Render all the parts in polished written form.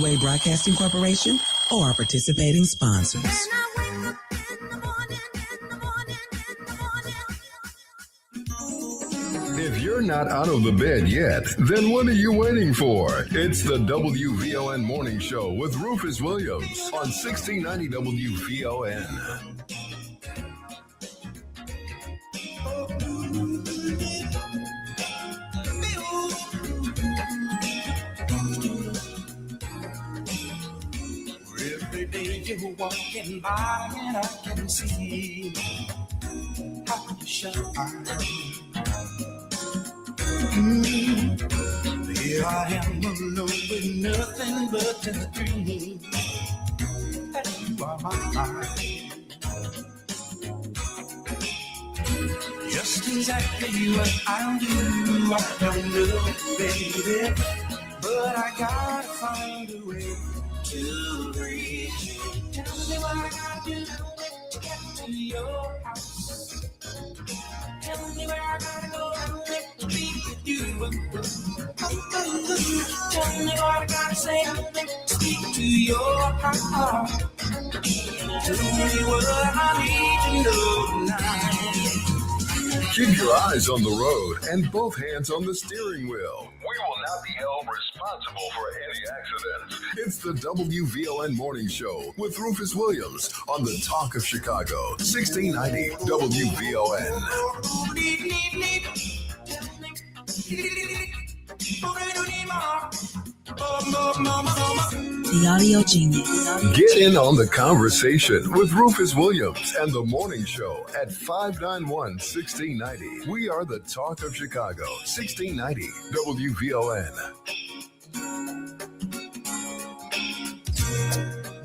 WVOA Broadcasting Corporation or our participating sponsors. If you're not out of the bed yet, then what are you waiting for? It's the WVON Morning Show with Rufus Williams on 1690 WVON. Every day you're walking by and I can see how you shine. Here I am alone with nothing but a dream that you are mine. Just exactly what I'll do, I don't know, baby, but I gotta find a way to reach you. Tell me what I gotta do to get to your house. Tell me where I gotta go to be with you. Tell me what I gotta say to speak to your heart. Tell me what I need to know tonight. Keep your eyes on the road and both hands on the steering wheel. We will not be held responsible for any accidents. It's the WVON Morning Show with Rufus Williams on the Talk of Chicago, 1690 WVON. The Audio Genius. Get in on the conversation with Rufus Williams and the Morning Show at 591-1690. We are the Talk of Chicago, 1690 WVON.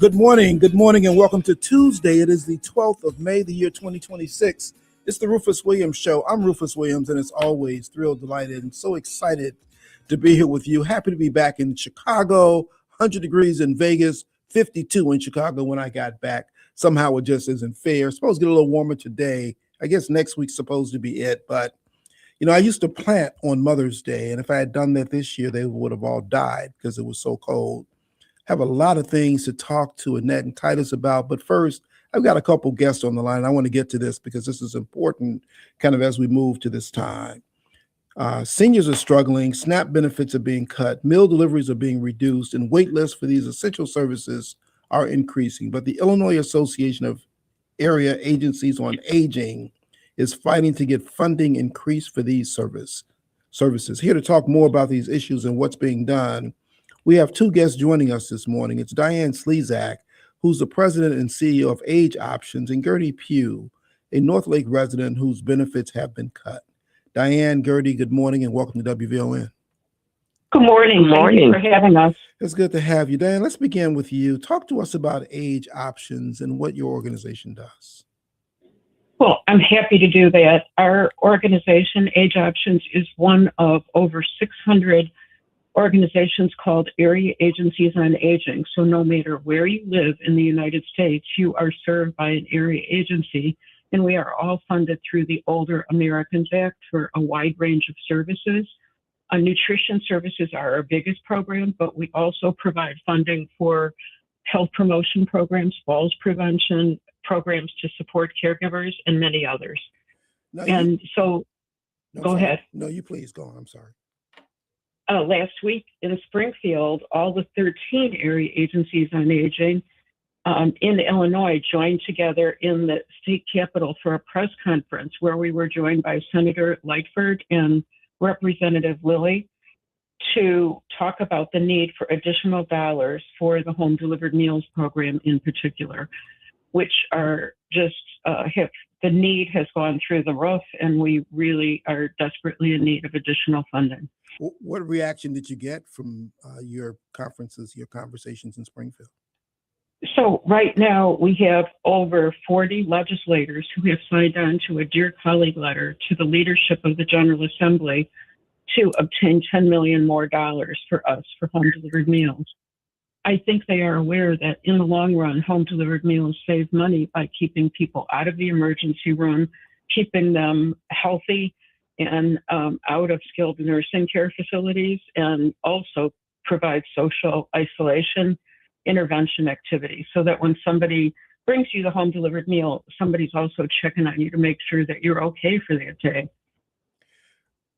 Good morning, and welcome to Tuesday. It is the 12th of May, the year 2026. It's the Rufus Williams Show. I'm Rufus Williams, and as always, thrilled, delighted, and so excited to be here with you. Happy to be back in Chicago, 100 degrees in Vegas, 52 in Chicago when I got back. Somehow it just isn't fair. It's supposed to get a little warmer today. I guess next week's supposed to be it. But, you know, I used to plant on Mother's Day, and if I had done that this year, they would have all died because it was so cold. Have a lot of things to talk to Annette and Titus about. But first, I've got a couple guests on the line. I want to get to this because this is important kind of as we move to this time. Seniors are struggling, SNAP benefits are being cut, meal deliveries are being reduced, and wait lists for these essential services are increasing. But the Illinois Association of Area Agencies on Aging is fighting to get funding increased for these services. Here to talk more about these issues and what's being done, we have two guests joining us this morning. It's Diane Slezak, who's the president and CEO of Age Options, and Gertie Pugh, a Northlake resident whose benefits have been cut. Diane, Gertie, good morning and welcome to WVON. Good morning. Thank you for having us. It's good to have you. Diane, let's begin with you. Talk to us about Age Options and what your organization does. Well, I'm happy to do that. Our organization, Age Options, is one of over 600 organizations called Area Agencies on Aging. So no matter where you live in the United States, you are served by an area agency. And we are all funded through the Older Americans Act for a wide range of services. Nutrition services are our biggest program, but we also provide funding for health promotion programs, falls prevention programs to support caregivers, and many others. Go ahead. No, you please go on. I'm sorry. Last week in Springfield, all the 13 area agencies on aging in Illinois joined together in the state capitol for a press conference where we were joined by Senator Lightford and Representative Lilly to talk about the need for additional dollars for the home delivered meals program in particular, which are just, the need has gone through the roof and we really are desperately in need of additional funding. What reaction did you get from your conversations in Springfield? So right now we have over 40 legislators who have signed on to a Dear Colleague letter to the leadership of the General Assembly to obtain $10 million more for us for home delivered meals. I think they are aware that in the long run, home delivered meals save money by keeping people out of the emergency room, keeping them healthy and out of skilled nursing care facilities, and also provide social isolation intervention activities so that when somebody brings you the home delivered meal, somebody's also checking on you to make sure that you're okay for that day.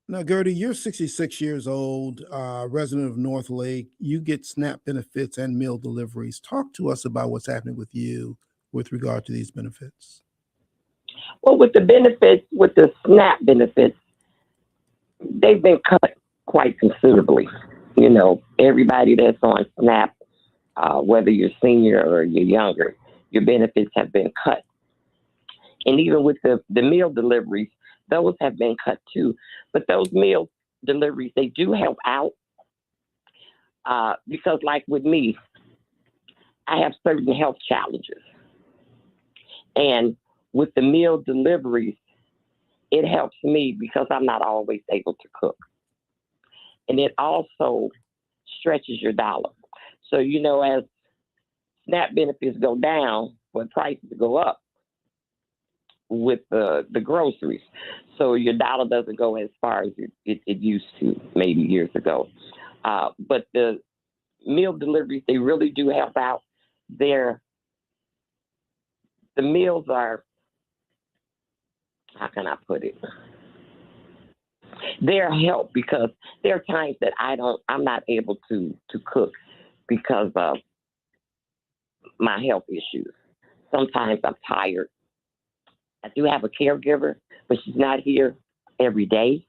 Now, Gertie, you're 66 years old, resident of North Lake. You get SNAP benefits and meal deliveries. Talk to us about what's happening with you with regard to these benefits. Well, with the benefits, with the SNAP benefits, they've been cut quite considerably. You know, everybody that's on SNAP, whether you're senior or you're younger, your benefits have been cut. And even with the meal deliveries, those have been cut too. But those meal deliveries, they do help out because like with me, I have certain health challenges. And with the meal deliveries, it helps me because I'm not always able to cook. And it also stretches your dollar. So, you know, as SNAP benefits go down, when prices go up with the groceries. So your dollar doesn't go as far as it used to maybe years ago. But the meal deliveries, they really do help out. The meals are, how can I put it? They're help because there are times that I'm not able to cook because of my health issues. Sometimes I'm tired. I do have a caregiver, but she's not here every day.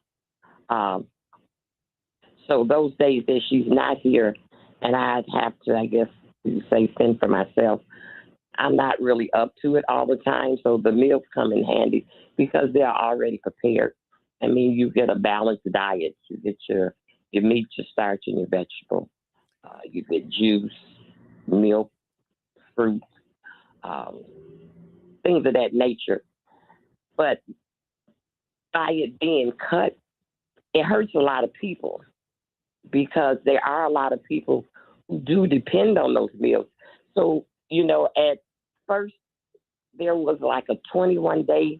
So those days that she's not here and I have to, I guess you say, fend for myself, I'm not really up to it all the time. So the meals come in handy because they're already prepared. I mean, you get a balanced diet. You get your meat, your starch, and your vegetable. You get juice, milk, fruit, things of that nature. But by it being cut, it hurts a lot of people because there are a lot of people who do depend on those meals. So, you know, at first, there was like a 21-day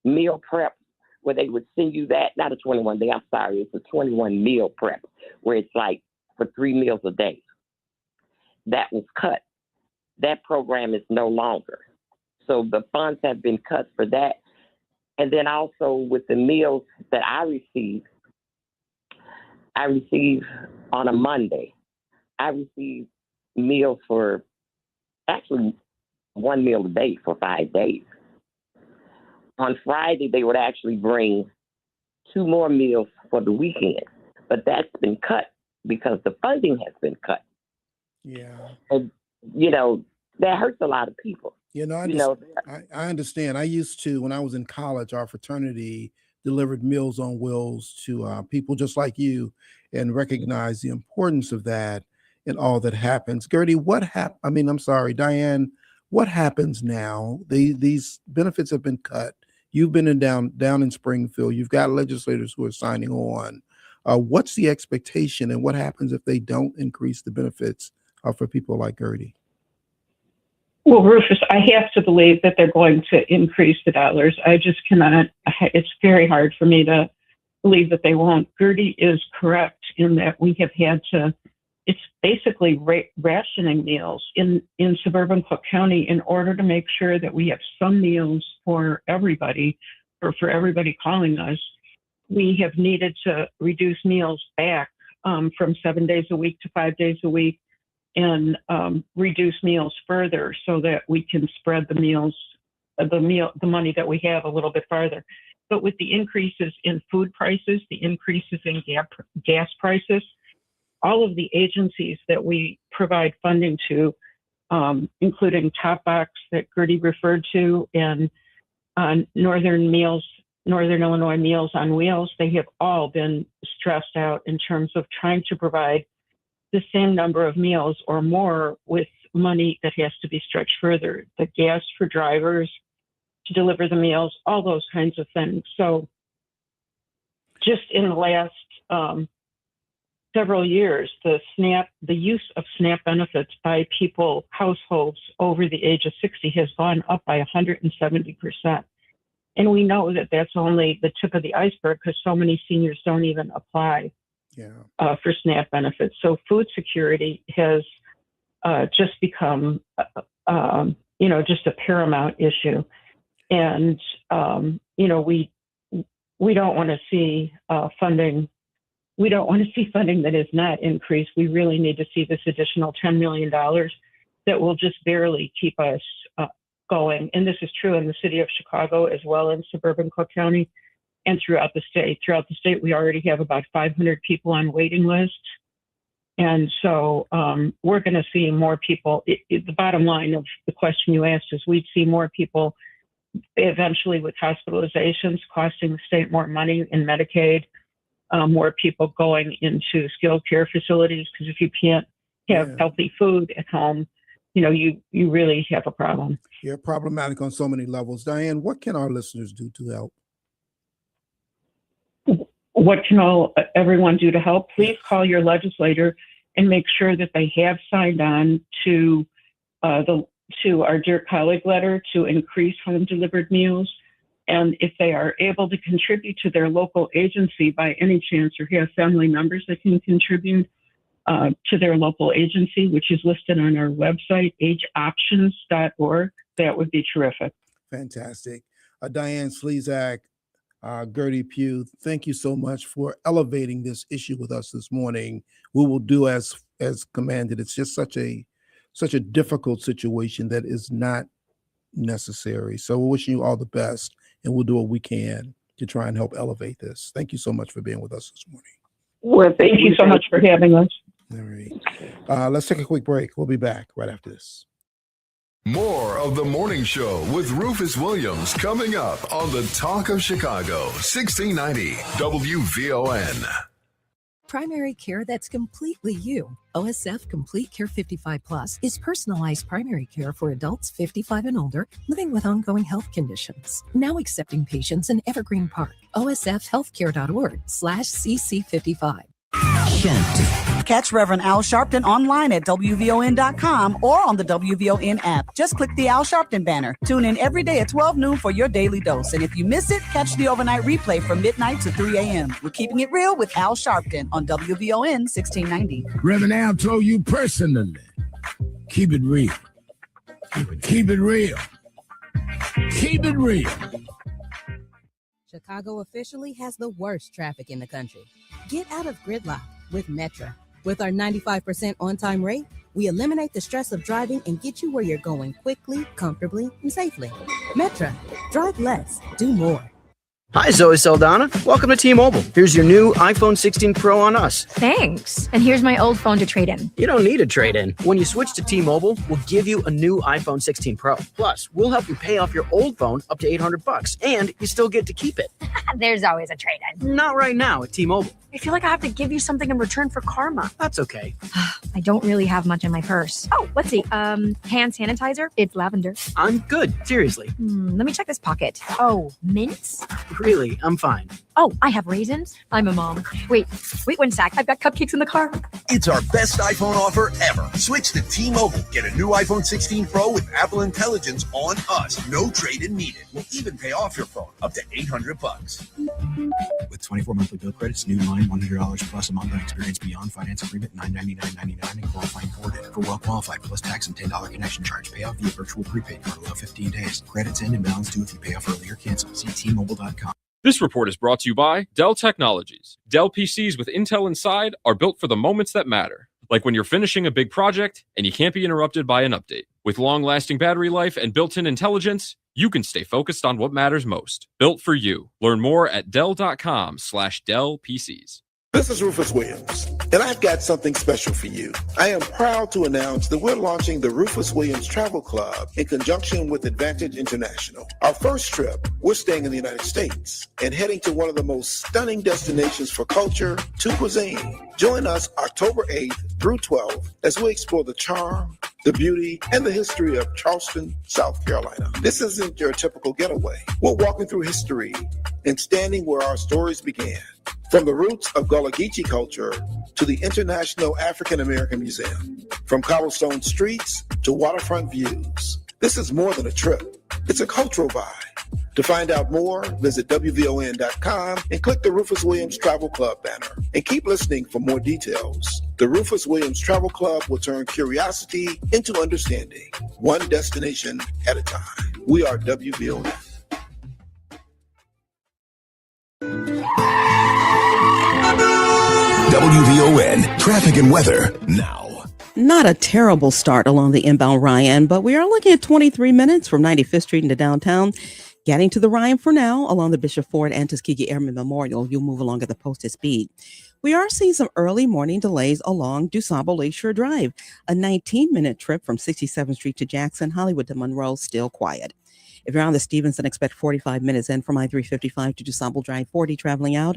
meal prep where they would send you that, not a 21-day, I'm sorry, it's a 21 meal prep where it's like for 3 meals a day. That was cut. That program is no longer. So the funds have been cut for that. And then also with the meals that I receive on a Monday. I receive meals for actually 1 meal a day for 5 days. On Friday, they would actually bring 2 more meals for the weekend, but that's been cut because the funding has been cut. Yeah. And, you know, that hurts a lot of people. You know, I understand. I used to, when I was in college, our fraternity delivered Meals on Wheels to people just like you and recognize the importance of that and all that happens. Gertie, Diane, what happens now? These benefits have been cut. You've been down in Springfield. You've got legislators who are signing on. What's the expectation and what happens if they don't increase the benefits for people like Gertie? Well, Rufus, I have to believe that they're going to increase the dollars. I just cannot. It's very hard for me to believe that they won't. Gertie is correct in that we have had to, it's basically rationing meals in suburban Cook County in order to make sure that we have some meals for everybody, or for everybody calling us. We have needed to reduce meals back from 7 days a week to 5 days a week, and reduce meals further so that we can spread the money that we have a little bit farther. But with the increases in food prices, the increases in gas prices, all of the agencies that we provide funding to, including Top Box that Gertie referred to, and Northern Illinois Meals on Wheels, they have all been stressed out in terms of trying to provide the same number of meals or more with money that has to be stretched further. The gas for drivers to deliver the meals, all those kinds of things. So just in the last several years, the use of SNAP benefits by households over the age of 60 has gone up by 170%. And we know that that's only the tip of the iceberg because so many seniors don't even apply for SNAP benefits. So food security has just become, just a paramount issue. And, we don't want to see funding. We don't want to see funding that is not increased. We really need to see this additional $10 million that will just barely keep us going. And this is true in the city of Chicago as well in suburban Cook County and throughout the state. Throughout the state, we already have about 500 people on waiting lists. And so we're going to see more people. The bottom line of the question you asked is we'd see more people eventually with hospitalizations costing the state more money in Medicaid, more people going into skilled care facilities, because if you can't have healthy food at home, you really have a problem. Yeah, problematic on so many levels. Diane, what can our listeners do to help? What can everyone do to help? Please call your legislator and make sure that they have signed on to our Dear Colleague letter to increase home delivered meals. And if they are able to contribute to their local agency by any chance, or have family members that can contribute to their local agency, which is listed on our website, ageoptions.org, that would be terrific. Fantastic. Diane, Slezak, Gertie, Pugh, thank you so much for elevating this issue with us this morning. We will do as commanded. It's just such a difficult situation that is not necessary. So we're wishing you all the best, and we'll do what we can to try and help elevate this. Thank you so much for being with us this morning. Well, thank you so much for having us. All right. Let's take a quick break. We'll be back right after this. More of the morning show with Rufus Williams coming up on the Talk of Chicago, 1690 WVON. Primary care that's completely you. OSF Complete Care 55 Plus is personalized primary care for adults 55 and older living with ongoing health conditions. Now accepting patients in Evergreen Park. OSFhealthcare.org/CC55. Catch Reverend Al Sharpton online at WVON.com or on the WVON app. Just click the Al Sharpton banner. Tune in every day at 12 noon for your daily dose. And if you miss it, catch the overnight replay from midnight to 3 a.m. We're keeping it real with Al Sharpton on WVON 1690. Reverend Al told you personally, keep it real. Keep it real. Keep it real. Chicago officially has the worst traffic in the country. Get out of gridlock with Metra. With our 95% on-time rate, we eliminate the stress of driving and get you where you're going quickly, comfortably, and safely. Metra. Drive less. Do more. Hi, Zoe Saldana. Welcome to T-Mobile. Here's your new iPhone 16 Pro on us. Thanks. And here's my old phone to trade in. You don't need a trade-in. When you switch to T-Mobile, we'll give you a new iPhone 16 Pro. Plus, we'll help you pay off your old phone up to $800, and you still get to keep it. There's always a trade-in. Not right now at T-Mobile. I feel like I have to give you something in return for karma. That's okay. I don't really have much in my purse. Oh, let's see. Hand sanitizer. It's lavender. I'm good. Seriously. Let me check this pocket. Oh, mints? Really, I'm fine. Oh, I have raisins. I'm a mom. Wait 1 sec. I've got cupcakes in the car. It's our best iPhone offer ever. Switch to T-Mobile. Get a new iPhone 16 Pro with Apple Intelligence on us. No trade-in needed. We'll even pay off your phone up to $800. With 24 monthly bill credits, new line $100 plus a month on experience beyond finance agreement $999.99 and qualifying ported. For well qualified plus tax and $10 connection charge. Payout via virtual prepaid card. Allow 15 days. Credits end and balance due if you pay off early or cancel. See T-Mobile.com. This report is brought to you by Dell Technologies. Dell PCs with Intel inside are built for the moments that matter, like when you're finishing a big project and you can't be interrupted by an update. With long-lasting battery life and built-in intelligence, you can stay focused on what matters most. Built for you. Learn more at Dell.com/Dell PCs. This is Rufus Williams, and I've got something special for you. I am proud to announce that we're launching the Rufus Williams Travel Club in conjunction with Advantage International. Our first trip, we're staying in the United States and heading to one of the most stunning destinations for culture to cuisine. Join us October 8th through 12th as we explore the charm, the beauty, and the history of Charleston, South Carolina. This isn't your typical getaway. We're walking through history and standing where our stories began. From the roots of Gullah Geechee culture to the International African American Museum, from cobblestone streets to waterfront views. This is more than a trip. It's a cultural vibe. To find out more, visit WVON.com and click the Rufus Williams Travel Club banner. And keep listening for more details. The Rufus Williams Travel Club will turn curiosity into understanding, one destination at a time. We are WVON. WVON traffic and weather now. Not a terrible start along the inbound Ryan, but we are looking at 23 minutes from 95th Street into downtown. Getting to the Ryan for now along the Bishop Ford and Tuskegee Airmen Memorial. You'll move along at the posted speed. We are seeing some early morning delays along DuSable Lakeshore Drive. A 19-minute trip from 67th Street to Jackson, Hollywood to Monroe, still quiet. If you're on the Stevenson, expect 45 minutes in from I-355 to DuSable Drive 40 traveling out.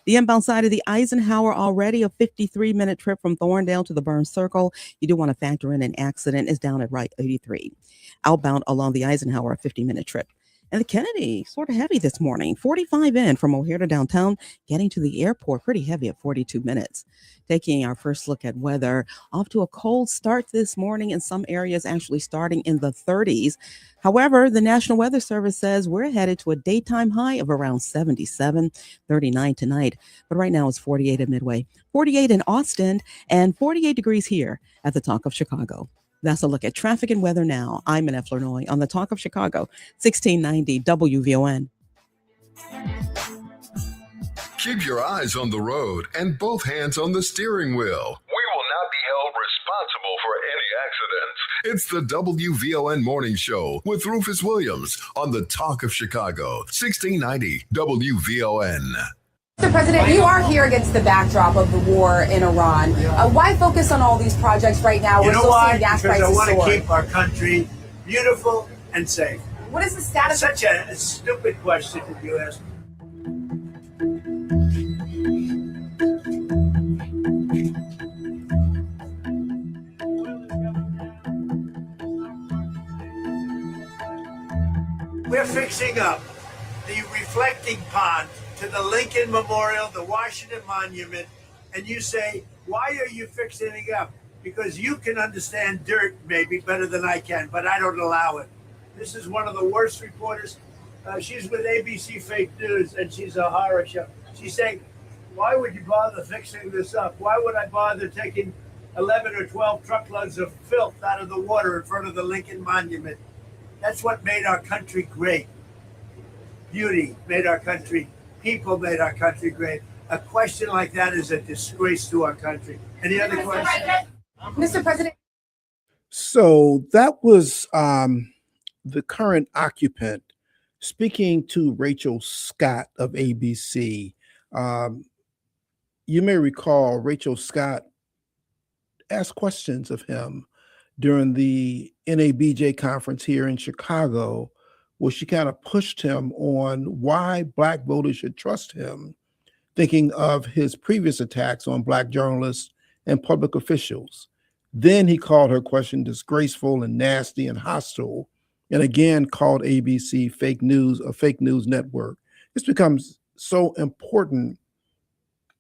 The inbound side of the Eisenhower, already a 53-minute trip from Thorndale to the Burns Circle. You do want to factor in an accident is down at right 83. Outbound along the Eisenhower, a 50-minute trip. And the Kennedy, sort of heavy this morning, 45 in from O'Hare to downtown, getting to the airport, pretty heavy at 42 minutes. Taking our first look at weather, off to a cold start this morning in some areas, actually starting in the 30s. However, the National Weather Service says we're headed to a daytime high of around 77, 39 tonight. But right now it's 48 at Midway, 48 in Austin, and 48 degrees here at the Talk of Chicago. That's a look at traffic and weather now. I'm Annette Flournoy on the Talk of Chicago, 1690 WVON. Keep your eyes on the road and both hands on the steering wheel. We will not be held responsible for any accidents. It's the WVON Morning Show with Rufus Williams on the Talk of Chicago, 1690 WVON. Mr. President, you are here against the backdrop of the war in Iran. Why focus on all these projects right now? We're still seeing gas prices soar. Because I want to soar. keep our country beautiful and safe. What is the status? Such a stupid question that you asked. We're fixing up the reflecting pond to the Lincoln Memorial, the Washington Monument, and you say, why are you fixing it up? Because you can understand dirt maybe better than I can, but I don't allow it. This is one of the worst reporters. She's with ABC Fake News, and she's a horror show. She's saying, why would you bother fixing this up? Why would I bother taking 11 or 12 truckloads of filth out of the water in front of the Lincoln Monument? That's what made our country great. Beauty made our country. People made our country great. A question like that is a disgrace to our country. Any other questions? Mr. President. So that was the current occupant speaking to Rachel Scott of ABC. You may recall Rachel Scott asked questions of him during the NABJ conference here in Chicago, where she kind of pushed him on why Black voters should trust him, thinking of his previous attacks on Black journalists and public officials. Then he called her question disgraceful and nasty and hostile, and again called ABC fake news, a fake news network. This becomes so important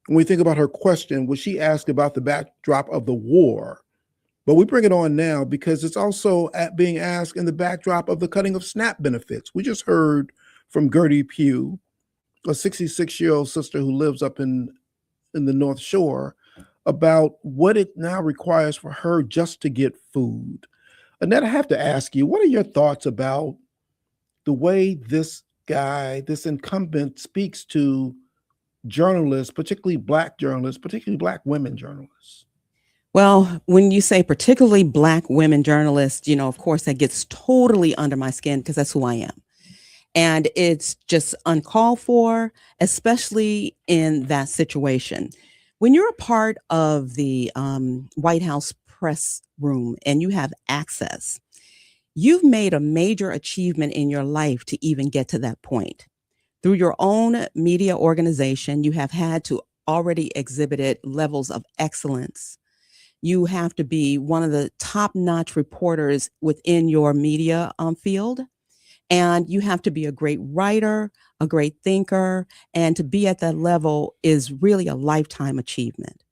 when we think about her question, which she asked about the backdrop of the war. But we bring it on now because it's also being asked in the backdrop of the cutting of SNAP benefits. We just heard from Gertie Pugh, a 66-year-old sister who lives up in the North Shore, about what it now requires for her just to get food. Annette, I have to ask you, what are your thoughts about the way this guy, this incumbent, speaks to journalists, particularly Black journalists, particularly Black women journalists? Well, when you say particularly Black women journalists, of course, that gets totally under my skin because that's who I am. And it's just uncalled for, especially in that situation. When you're a part of the White House press room and you have access, you've made a major achievement in your life to even get to that point. Through your own media organization, you have had to already exhibited levels of excellence. You have to be one of the top-notch reporters within your media field. And you have to be a great writer, a great thinker, and to be at that level is really a lifetime achievement.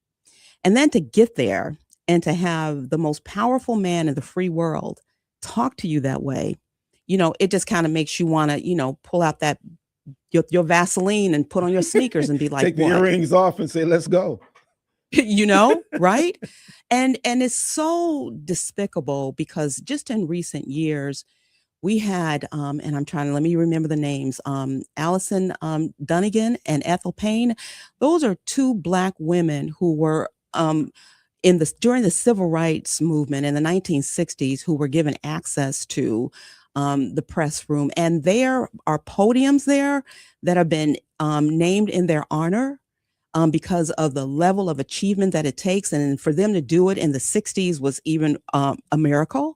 And then to get there and to have the most powerful man in the free world talk to you that way, it just kind of makes you want to, pull out that your Vaseline and put on your sneakers and be like, take the earrings off and say, let's go. Right? And it's so despicable because just in recent years, we had, and let me remember the names, Allison Dunnigan and Ethel Payne. Those are two Black women who were during the civil rights movement in the 1960s who were given access to the press room. And there are podiums there that have been named in their honor because of the level of achievement that it takes. And for them to do it in the 60s was even a miracle.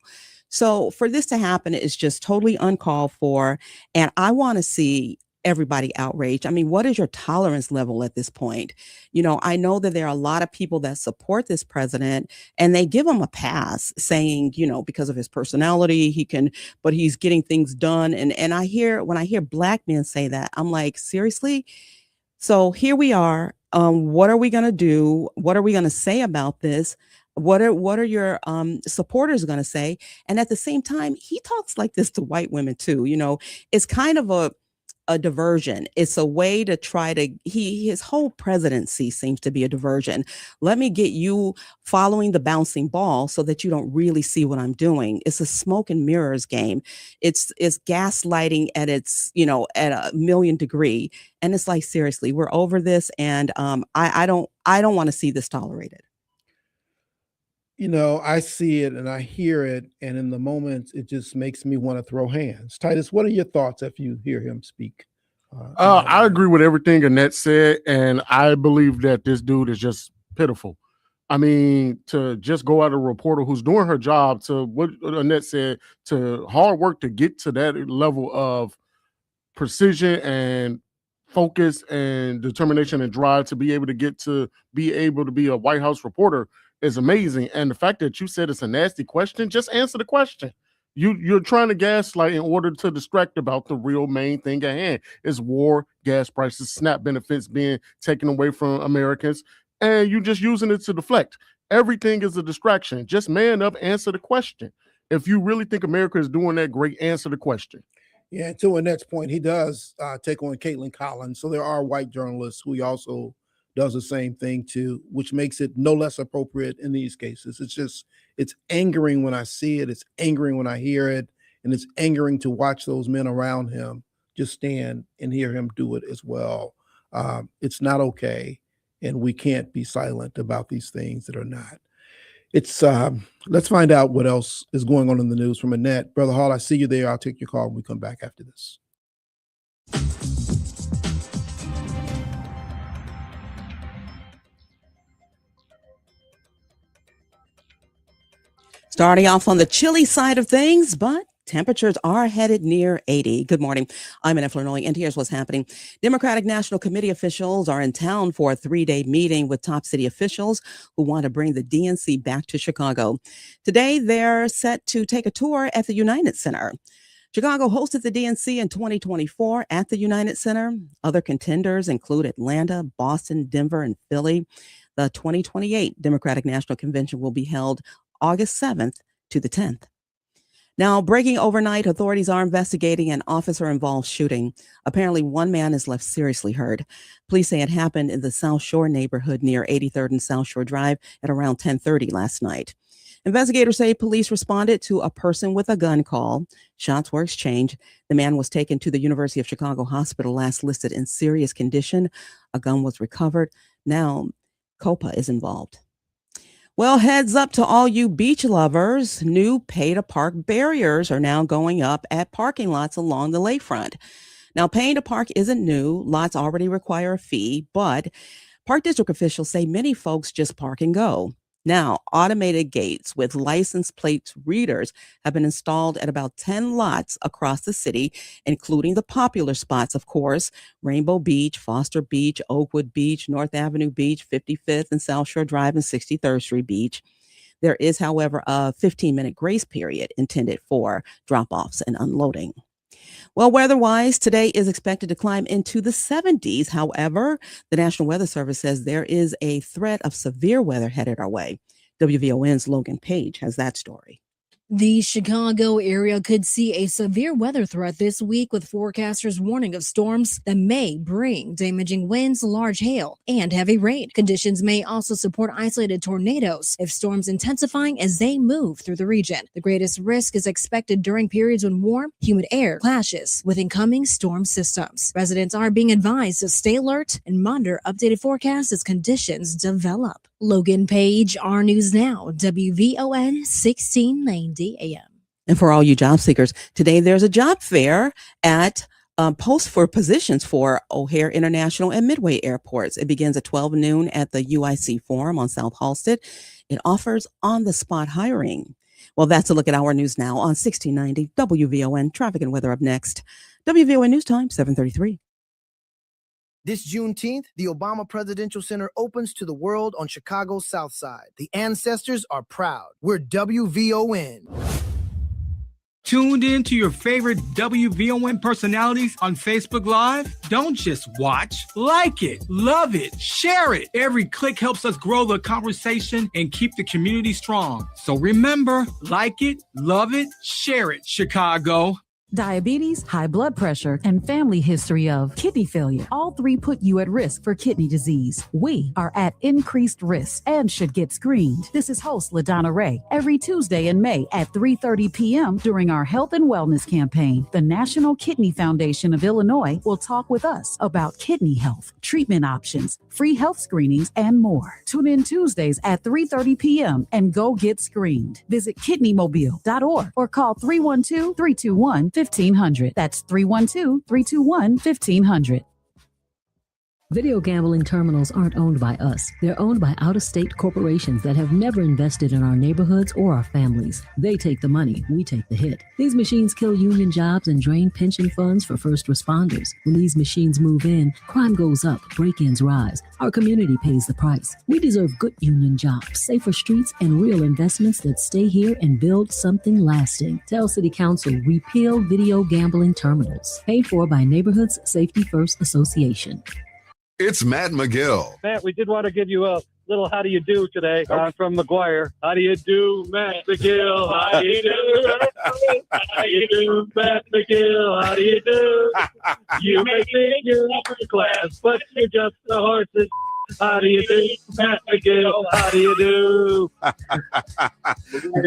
So for this to happen is just totally uncalled for. And I want to see everybody outraged. I mean, what is your tolerance level at this point? I know that there are a lot of people that support this president and they give him a pass saying, because of his personality, but he's getting things done. And when I hear Black men say that, I'm like, seriously? So here we are. What are we going to do? What are we going to say about this? What are your supporters going to say? And at the same time, he talks like this to white women too. It's kind of a diversion. It's a way to try to, his whole presidency seems to be a diversion. Let me get you following the bouncing ball so that you don't really see what I'm doing. It's a smoke and mirrors game. It's gaslighting at its, at a million degree. And it's like, seriously, we're over this. And I don't want to see this tolerated. I see it and I hear it, and in the moment, it just makes me want to throw hands. Titus, what are your thoughts if you hear him speak? I agree with everything Annette said, and I believe that this dude is just pitiful. I mean, to just go out a reporter who's doing her job, to what Annette said, to hard work to get to that level of precision and focus and determination and drive to be able to be a White House reporter is amazing. And the fact that you said it's a nasty question, just answer the question. You're trying to gaslight in order to distract about the real main thing at hand. Is war, gas prices, SNAP benefits being taken away from Americans, and you're just using it to deflect. Everything is a distraction. Just man up, answer the question. If you really think America is doing that great, answer the question. Yeah, to Annette's point, he does take on Caitlin Collins. So there are white journalists who he also does the same thing to, which makes it no less appropriate in these cases. It's angering when I see it. It's angering when I hear it. And it's angering to watch those men around him just stand and hear him do it as well. It's not okay. And we can't be silent about these things that are not. Let's find out what else is going on in the news from Annette. Brother Hall, I see you there. I'll take your call when we come back after this. Starting off on the chilly side of things, but temperatures are headed near 80. Good morning. I'm Annette Flurnoy, and here's what's happening. Democratic National Committee officials are in town for a 3-day meeting with top city officials who want to bring the DNC back to Chicago. Today, they're set to take a tour at the United Center. Chicago hosted the DNC in 2024 at the United Center. Other contenders include Atlanta, Boston, Denver, and Philly. The 2028 Democratic National Convention will be held August 7th to the 10th. Now, breaking overnight, authorities are investigating an officer-involved shooting. Apparently, one man is left seriously hurt. Police say it happened in the South Shore neighborhood near 83rd and South Shore Drive at around 10:30 last night. Investigators say police responded to a person with a gun call. Shots were exchanged. The man was taken to the University of Chicago Hospital, last listed in serious condition. A gun was recovered. Now, COPA is involved. Well, heads up to all you beach lovers. New pay-to-park barriers are now going up at parking lots along the lakefront. Now, paying to park isn't new. Lots already require a fee, but park district officials say many folks just park and go. Now, automated gates with license plate readers have been installed at about 10 lots across the city, including the popular spots, of course, Rainbow Beach, Foster Beach, Oakwood Beach, North Avenue Beach, 55th and South Shore Drive, and 63rd Street Beach. There is, however, a 15-minute grace period intended for drop-offs and unloading. Well, weather-wise, today is expected to climb into the 70s. However, the National Weather Service says there is a threat of severe weather headed our way. WVON's Logan Page has that story. The Chicago area could see a severe weather threat this week, with forecasters warning of storms that may bring damaging winds, large hail, and heavy rain. Conditions may also support isolated tornadoes if storms intensifying as they move through the region. The greatest risk is expected during periods when warm, humid air clashes with incoming storm systems. Residents are being advised to stay alert and monitor updated forecasts as conditions develop. Logan Page, R News Now, WVON 1690 AM. And for all you job seekers, today there's a job fair at post for positions for O'Hare International and Midway airports. It begins at 12 noon at the UIC Forum on South Halsted. It offers on-the-spot hiring. Well, that's a look at our news now on 1690 WVON. Traffic and weather up next. WVON News Time, 7:33. This Juneteenth, the Obama Presidential Center opens to the world on Chicago's South Side. The ancestors are proud. We're WVON. Tuned in to your favorite WVON personalities on Facebook Live? Don't just watch, like it, love it, share it. Every click helps us grow the conversation and keep the community strong. So remember, like it, love it, share it, Chicago. Diabetes, high blood pressure, and family history of kidney failure. All three put you at risk for kidney disease. We are at increased risk and should get screened. This is host LaDonna Ray. Every Tuesday in May at 3:30 p.m. during our health and wellness campaign, the National Kidney Foundation of Illinois will talk with us about kidney health, treatment options, free health screenings, and more. Tune in Tuesdays at 3:30 p.m. and go get screened. Visit kidneymobile.org or call 312-321-1500. That's 312-321-1500. Video gambling terminals aren't owned by us. They're owned by out-of-state corporations that have never invested in our neighborhoods or our families. They take the money, we take the hit. These machines kill union jobs and drain pension funds for first responders. When these machines move in, crime goes up, break-ins rise. Our community pays the price. We deserve good union jobs, safer streets, and real investments that stay here and build something lasting. Tell City Council, repeal video gambling terminals. Paid for by Neighborhoods Safety First Association. It's Matt McGill. Matt, we did want to give you a little how do you do today from McGuire. How do you do, Matt McGill? How do you do? How do you do, Matt McGill? How do you do? You may think you're upper class, but you're just the horses. How do you do, Matt McGill? How do you do?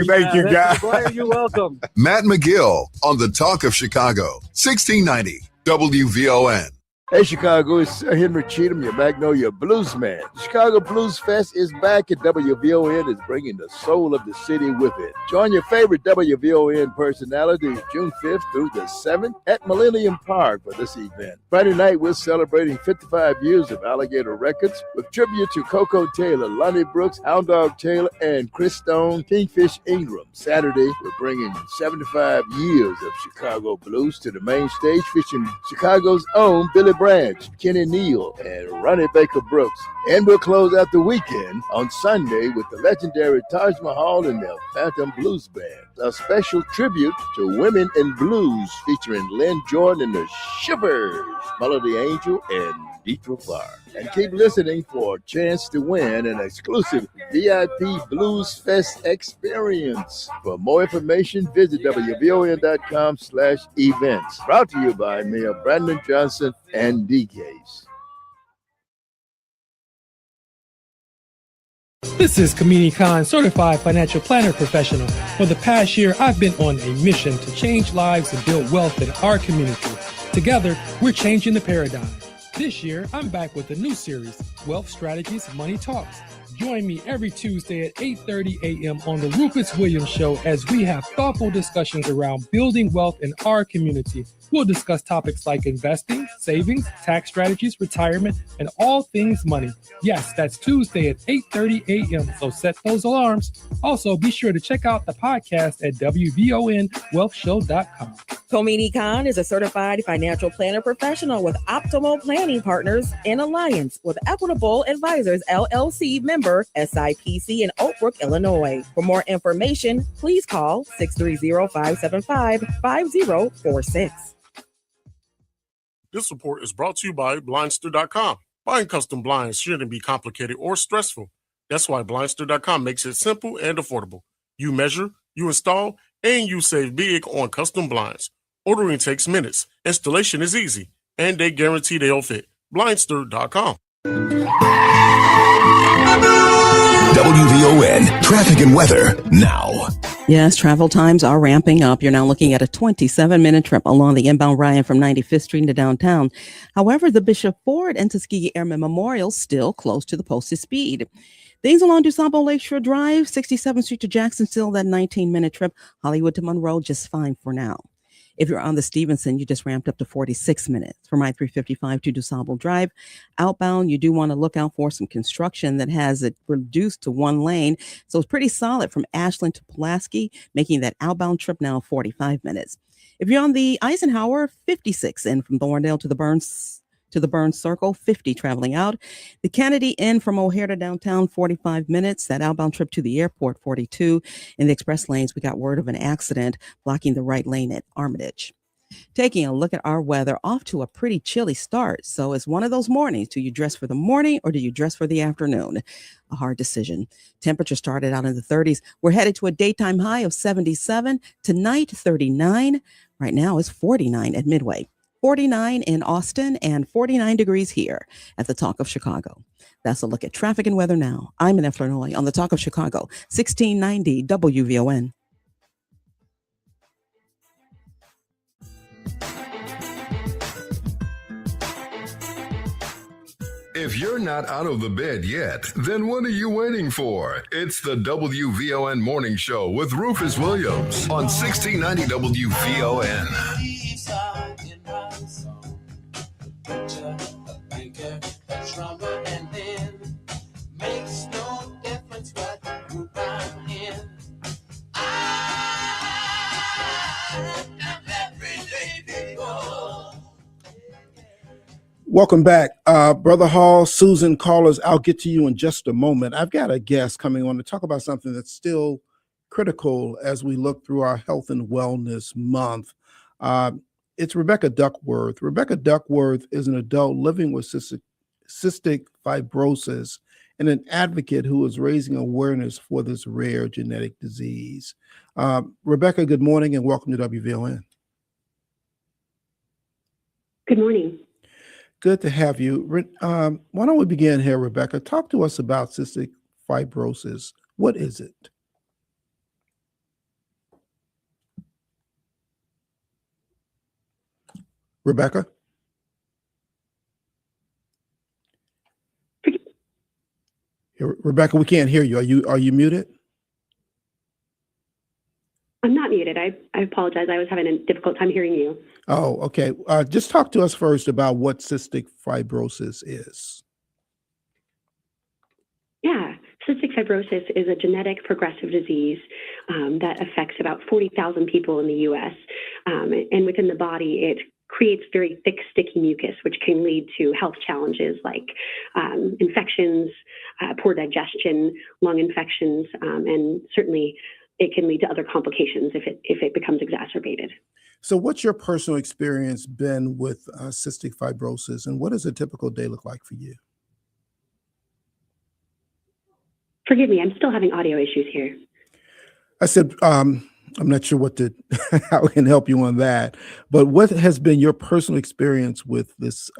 Thank you, guys. McGuire, you're welcome. Matt McGill on the Talk of Chicago, 1690 WVON. Hey, Chicago, it's Henry Cheatham, your Magnolia Blues man. The Chicago Blues Fest is back, and WVON is bringing the soul of the city with it. Join your favorite WVON personalities June 5th through the 7th at Millennium Park for this event. Friday night, we're celebrating 55 years of Alligator Records with tribute to Coco Taylor, Lonnie Brooks, Hound Dog Taylor, and Chris Stone, Kingfish Ingram. Saturday, we're bringing 75 years of Chicago blues to the main stage, featuring Chicago's own Billy Branch, Kenny Neal, and Ronnie Baker Brooks. And we'll close out the weekend on Sunday with the legendary Taj Mahal and their Phantom Blues Band. A special tribute to women in blues featuring Lynn Jordan and the Shivers, Melody Angel, and Deetra Farr. And keep listening for a chance to win an exclusive VIP Blues Fest experience. For more information, visit WVON.com/events. Brought to you by Mayor Brandon Johnson and DKs. This is Kamini Khan, certified financial planner professional. For the past year, I've been on a mission to change lives and build wealth in our community. Together, we're changing the paradigm. This year, I'm back with a new series, Wealth Strategies, Money Talks. Join me every Tuesday at 8:30 a.m. on the Rufus Williams Show as we have thoughtful discussions around building wealth in our community. We'll discuss topics like investing, savings, tax strategies, retirement, and all things money. Yes, that's Tuesday at 8:30 a.m., so set those alarms. Also, be sure to check out the podcast at WVONWealthShow.com. Komini Khan is a certified financial planner professional with Optimal Planning Partners in alliance with Equitable Advisors, LLC member SIPC in Oak Brook, Illinois. For more information, please call 630-575-5046. This report is brought to you by Blindster.com. Buying custom blinds shouldn't be complicated or stressful. That's why Blindster.com makes it simple and affordable. You measure, you install, And you save big on custom blinds. Ordering takes minutes. Installation is easy. And they guarantee they'll fit. Blindster.com. WVON traffic and weather now. Yes, travel times are ramping up. You're now looking at a 27-minute trip along the inbound Ryan from 95th Street into downtown. However, the Bishop Ford and Tuskegee Airmen Memorial still close to the posted speed. Things along DuSable Lakeshore Drive, 67th Street to Jackson, still that 19-minute trip. Hollywood to Monroe, just fine for now. If you're on the Stevenson, you just ramped up to 46 minutes from I-355 to DuSable Drive. Outbound, you do want to look out for some construction that has it reduced to one lane. So it's pretty solid from Ashland to Pulaski, making that outbound trip now 45 minutes. If you're on the Eisenhower, 56 in from Thorndale to the Burns Circle, 50 traveling out. The Kennedy in from O'Hare to downtown, 45 minutes. That outbound trip to the airport, 42. In the express lanes, we got word of an accident blocking the right lane at Armitage. Taking a look at our weather, off to a pretty chilly start. So it's one of those mornings. Do you dress for the morning or do you dress for the afternoon? A hard decision. Temperature started out in the 30s. We're headed to a daytime high of 77. Tonight, 39. Right now it's 49 at Midway. 49 in Austin and 49 degrees here at the Talk of Chicago. That's a look at traffic and weather now. I'm Annette Flournoy on the Talk of Chicago, 1690 WVON. If you're not out of the bed yet, then what are you waiting for? It's the WVON Morning Show with Rufus Williams on 1690 WVON. Welcome back. Brother Hall, Susan, callers, I'll get to you in just a moment. I've got a guest coming on to talk about something that's still critical as we look through our health and wellness month. It's Rebecca Duckworth. Rebecca Duckworth is an adult living with cystic fibrosis and an advocate who is raising awareness for this rare genetic disease. Rebecca, good morning and welcome to WVON. Good morning. Good to have you. Why don't we begin here, Rebecca? Talk to us about cystic fibrosis. What is it? Rebecca? Rebecca, we can't hear you. Are you muted? I'm not muted. I apologize. I was having a difficult time hearing you. Oh, okay. Just talk to us first about what cystic fibrosis is. Yeah. Cystic fibrosis is a genetic progressive disease that affects about 40,000 people in the U.S. And within the body, it creates very thick, sticky mucus, which can lead to health challenges like infections, poor digestion, lung infections, and certainly it can lead to other complications if it becomes exacerbated. So what's your personal experience been with cystic fibrosis, and what does a typical day look like for you? Forgive me, I'm still having audio issues here. I said, I'm not sure how I can help you on that, but what has been your personal experience with this,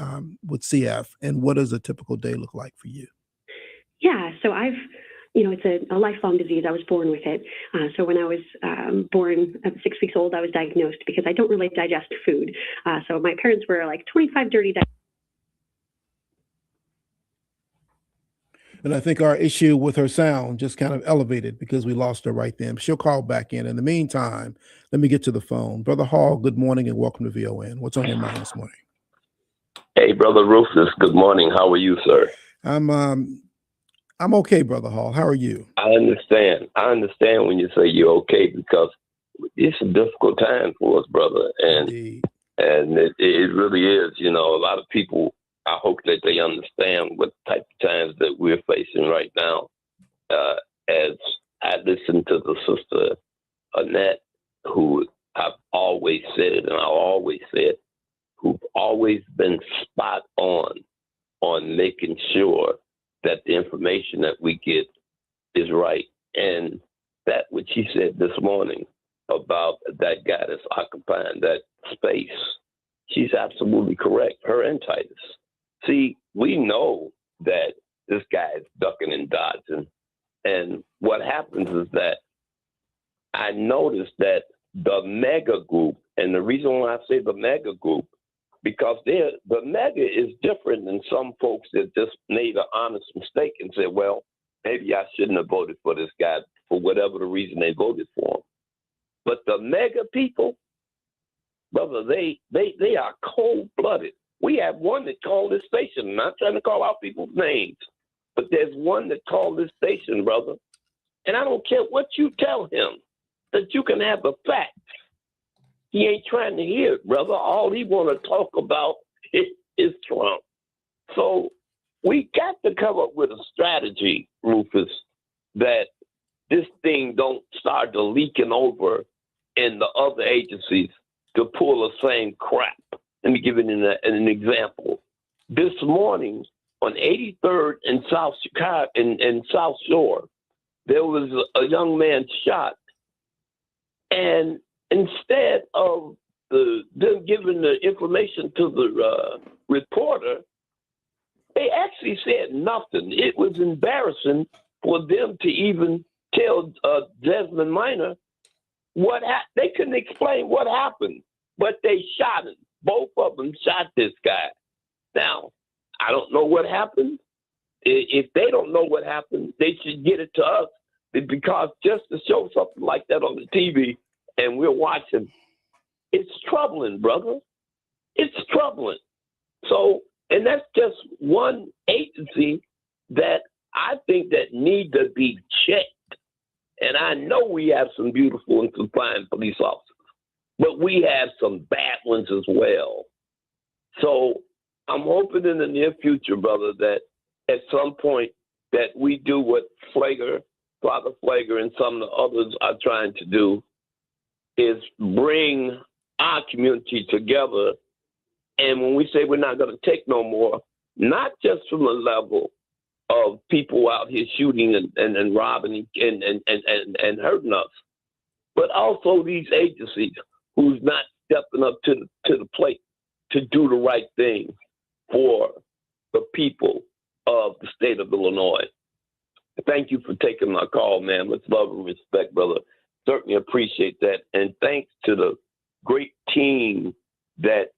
with CF, and what does a typical day look like for you? Yeah, so it's a lifelong disease. I was born with it. So when I was born at 6 weeks old, I was diagnosed because I don't really digest food. So my parents were like 25 dirty. And I think our issue with her sound just kind of elevated because we lost her right then. She'll call back in. In the meantime, let me get to the phone. Brother Hall, good morning and welcome to VON. What's on your mind this morning? Hey, Brother Rufus, good morning. How are you, sir? I'm okay, Brother Hall. How are you? I understand. When you say you're okay because it's a difficult time for us, brother. And it really is. You know, a lot of people, I hope that they understand what type of times that we're facing right now. As I listen to the sister Annette, who I've always said it, and I'll always say it, who've always been spot on making sure that the information that we get is right. And that what she said this morning about that guy that's occupying that space. She's absolutely correct, her and Titus. See, we know that this guy is ducking and dodging. And what happens is that I noticed that the mega group, and the reason why I say the mega group, because the mega is different than some folks that just made an honest mistake and said, well, maybe I shouldn't have voted for this guy for whatever the reason they voted for him. But the mega people, brother, they are cold-blooded. We have one that called this station. I'm not trying to call out people's names, but there's one that called this station, brother. And I don't care what you tell him, that you can have the facts. He ain't trying to hear it, brother. All he want to talk about is Trump. So we got to come up with a strategy, Rufus, that this thing don't start to leaking over in the other agencies to pull the same crap. Let me give it an example. This morning on 83rd and South Chicago in South Shore, there was a young man shot, and instead of them giving the information to the reporter, they actually said nothing. It was embarrassing for them to even tell Desmond Minor what they couldn't explain what happened, but they shot him. Both of them shot this guy. Now, I don't know what happened. If they don't know what happened, they should get it to us, because just to show something like that on the TV and we're watching, it's troubling, brother. It's troubling. So, and that's just one agency that I think that need to be checked. And I know we have some beautiful and compliant police officers, but we have some bad ones as well. So I'm hoping in the near future, brother, that at some point that we do what Father Flager and some of the others are trying to do, is bring our community together. And when we say we're not going to take no more, not just from a level of people out here shooting and robbing and hurting us, but also these agencies who's not stepping up to the plate to do the right thing for the people of the state of Illinois. Thank you for taking my call, man. With love and respect, brother. Certainly appreciate that. And thanks to the great team that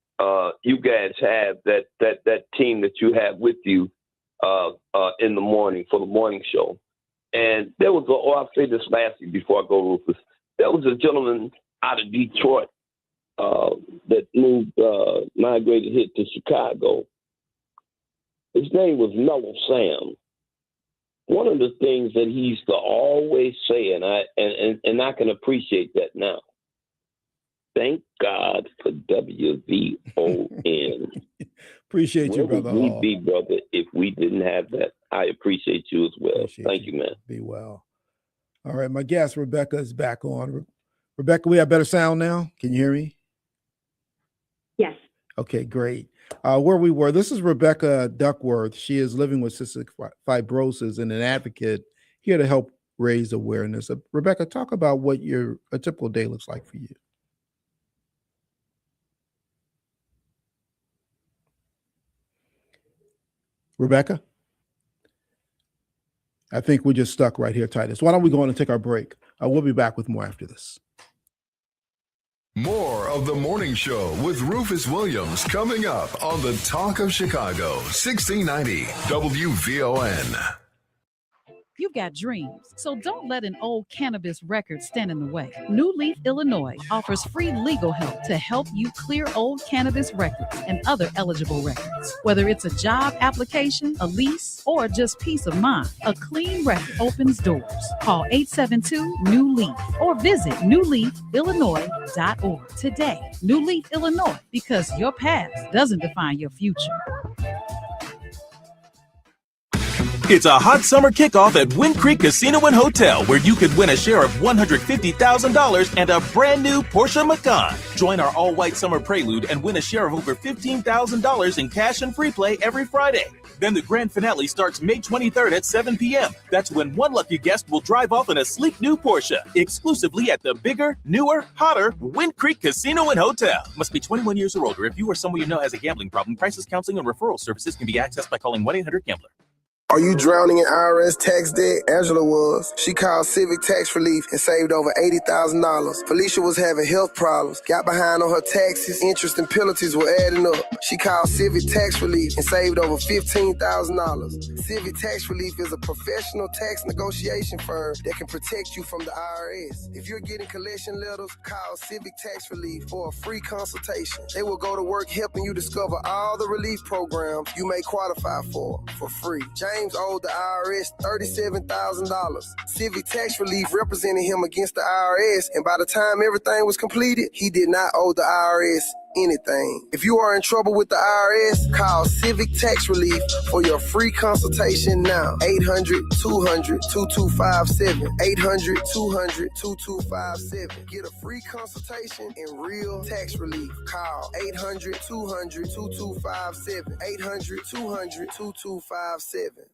you guys have, that team that you have with you in the morning for the morning show. And there was I'll say this lastly before I go, Rufus. There was a gentleman out of Detroit that migrated here to Chicago. His name was Mellow Sam. One of the things that he used to always say, and I can appreciate that now. Thank God for WVON. Appreciate you, brother. Where would we be, brother, if we didn't have that? I appreciate you as well. Thank you, man. Be well. All right, my guest Rebecca is back on. Rebecca, we have better sound now. Can you hear me? Yes. Okay, great. Where we were, this is Rebecca Duckworth. She is living with cystic fibrosis and an advocate here to help raise awareness. Rebecca, talk about what a typical day looks like for you. Rebecca? I think we're just stuck right here, Titus. Why don't we go on and take our break? We'll be back with more after this. More of the morning show with Rufus Williams coming up on the Talk of Chicago, 1690 WVON. You've got dreams, so don't let an old cannabis record stand in the way. New Leaf, Illinois offers free legal help to help you clear old cannabis records and other eligible records. Whether it's a job application, a lease, or just peace of mind, a clean record opens doors. Call 872-NEW-LEAF or visit newleafillinois.org today. New Leaf, Illinois, because your past doesn't define your future. It's a hot summer kickoff at Wind Creek Casino and Hotel, where you could win a share of $150,000 and a brand new Porsche Macan. Join our all-white summer prelude and win a share of over $15,000 in cash and free play every Friday. Then the grand finale starts May 23rd at 7 p.m. That's when one lucky guest will drive off in a sleek new Porsche, exclusively at the bigger, newer, hotter Wind Creek Casino and Hotel. Must be 21 years or older. If you or someone you know has a gambling problem, prices, counseling, and referral services can be accessed by calling 1-800-GAMBLER. Are you drowning in IRS tax debt? Angela was. She called Civic Tax Relief and saved over $80,000. Felicia was having health problems, got behind on her taxes, interest and penalties were adding up. She called Civic Tax Relief and saved over $15,000. Civic Tax Relief is a professional tax negotiation firm that can protect you from the IRS. If you're getting collection letters, call Civic Tax Relief for a free consultation. They will go to work helping you discover all the relief programs you may qualify for free. James owed the IRS $37,000. Civic Tax Relief represented him against the IRS, and by the time everything was completed, he did not owe the IRS anything. If you are in trouble with the IRS, call Civic Tax Relief for your free consultation now. 800-200-2257. 800-200-2257. Get a free consultation and real tax relief. Call 800-200-2257. 800-200-2257.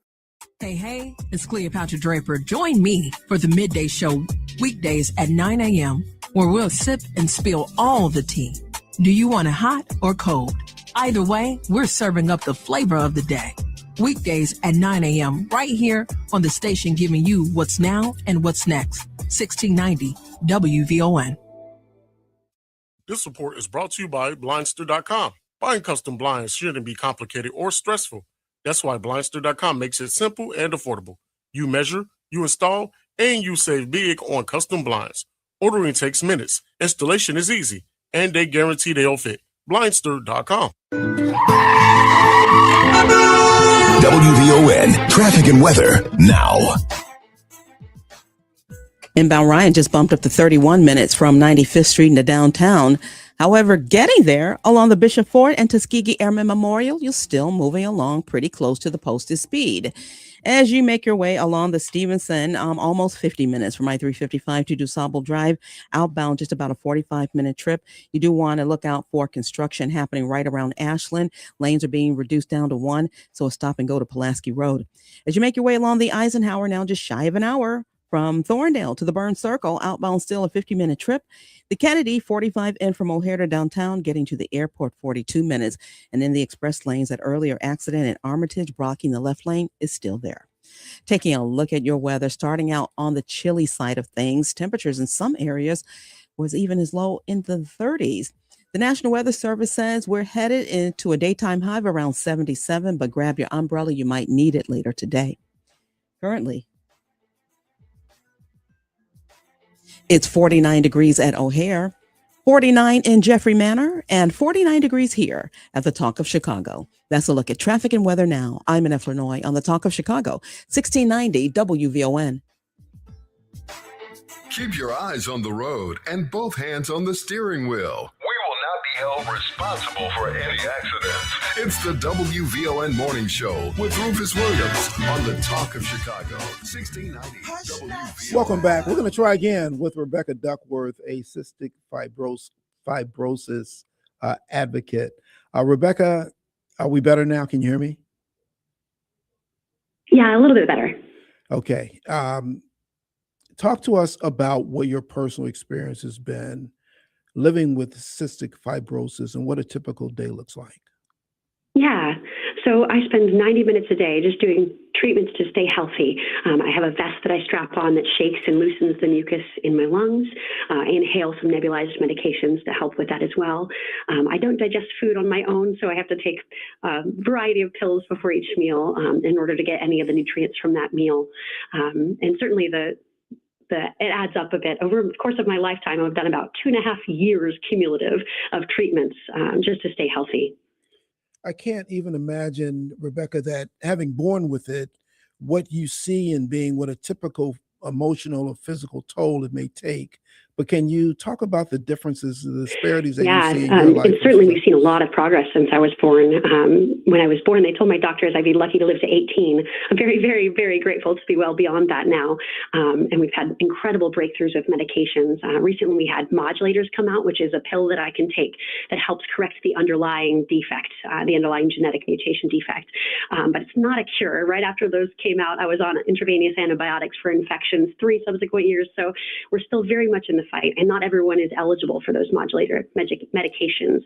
Hey, it's Cleopatra Draper. Join me for the Midday Show weekdays at 9 a.m. where we'll sip and spill all the tea. Do you want it hot or cold? Either way, we're serving up the flavor of the day. Weekdays at 9 a.m. right here on the station giving you what's now and what's next. 1690 WVON. This report is brought to you by Blindster.com. Buying custom blinds shouldn't be complicated or stressful. That's why Blindster.com makes it simple and affordable. You measure, you install, and you save big on custom blinds. Ordering takes minutes. Installation is easy, and they guarantee they'll fit. Blindster.com. WVON traffic and weather now. Inbound Ryan just bumped up to 31 minutes from 95th Street into downtown. However, getting there along the Bishop Ford and Tuskegee Airmen Memorial, you're still moving along pretty close to the posted speed. As you make your way along the Stevenson, almost 50 minutes from I-355 to DuSable Drive, outbound just about a 45-minute trip. You do want to look out for construction happening right around Ashland. Lanes are being reduced down to one, so a stop and go to Pulaski Road. As you make your way along the Eisenhower, now just shy of an hour from Thorndale to the Burn Circle, outbound still a 50-minute trip. The Kennedy, 45 in from O'Hare to downtown, getting to the airport, 42 minutes. And in the express lanes, that earlier accident at Armitage blocking the left lane is still there. Taking a look at your weather, starting out on the chilly side of things, temperatures in some areas was even as low in the 30s. The National Weather Service says we're headed into a daytime high of around 77, but grab your umbrella. You might need it later today. Currently, it's 49 degrees at O'Hare, 49 in Jeffrey Manor, and 49 degrees here at the Talk of Chicago. That's a look at traffic and weather now. I'm Annette Flurnoy on the Talk of Chicago, 1690 WVON. Keep your eyes on the road and both hands on the steering wheel. We will not be held responsible for any accidents. It's the WVON Morning Show with Rufus Williams on the Talk of Chicago, 1690 WVON. Welcome back. We're going to try again with Rebecca Duckworth, a cystic fibrosis advocate. Rebecca, are we better now? Can you hear me? Yeah, a little bit better. Okay. Talk to us about what your personal experience has been living with cystic fibrosis and what a typical day looks like. Yeah. So I spend 90 minutes a day just doing treatments to stay healthy. I have a vest that I strap on that shakes and loosens the mucus in my lungs. I inhale some nebulized medications to help with that as well. I don't digest food on my own, so I have to take a variety of pills before each meal in order to get any of the nutrients from that meal. And certainly it adds up a bit. Over the course of my lifetime, I've done about 2.5 years cumulative of treatments just to stay healthy. I can't even imagine, Rebecca, that having born with it, what you see in being what a typical emotional or physical toll it may take. But can you talk about the differences, the disparities that Yeah, you see in your life? and certainly we've seen a lot of progress since I was born. When I was born, they told my doctors I'd be lucky to live to 18. I'm very, very, very grateful to be well beyond that now. And we've had incredible breakthroughs with medications. Recently, we had modulators come out, which is a pill that I can take that helps correct the underlying defect, the underlying genetic mutation defect. But it's not a cure. Right after those came out, I was on intravenous antibiotics for infections 3 subsequent years. So we're still very much in the fight, and not everyone is eligible for those modulator medications.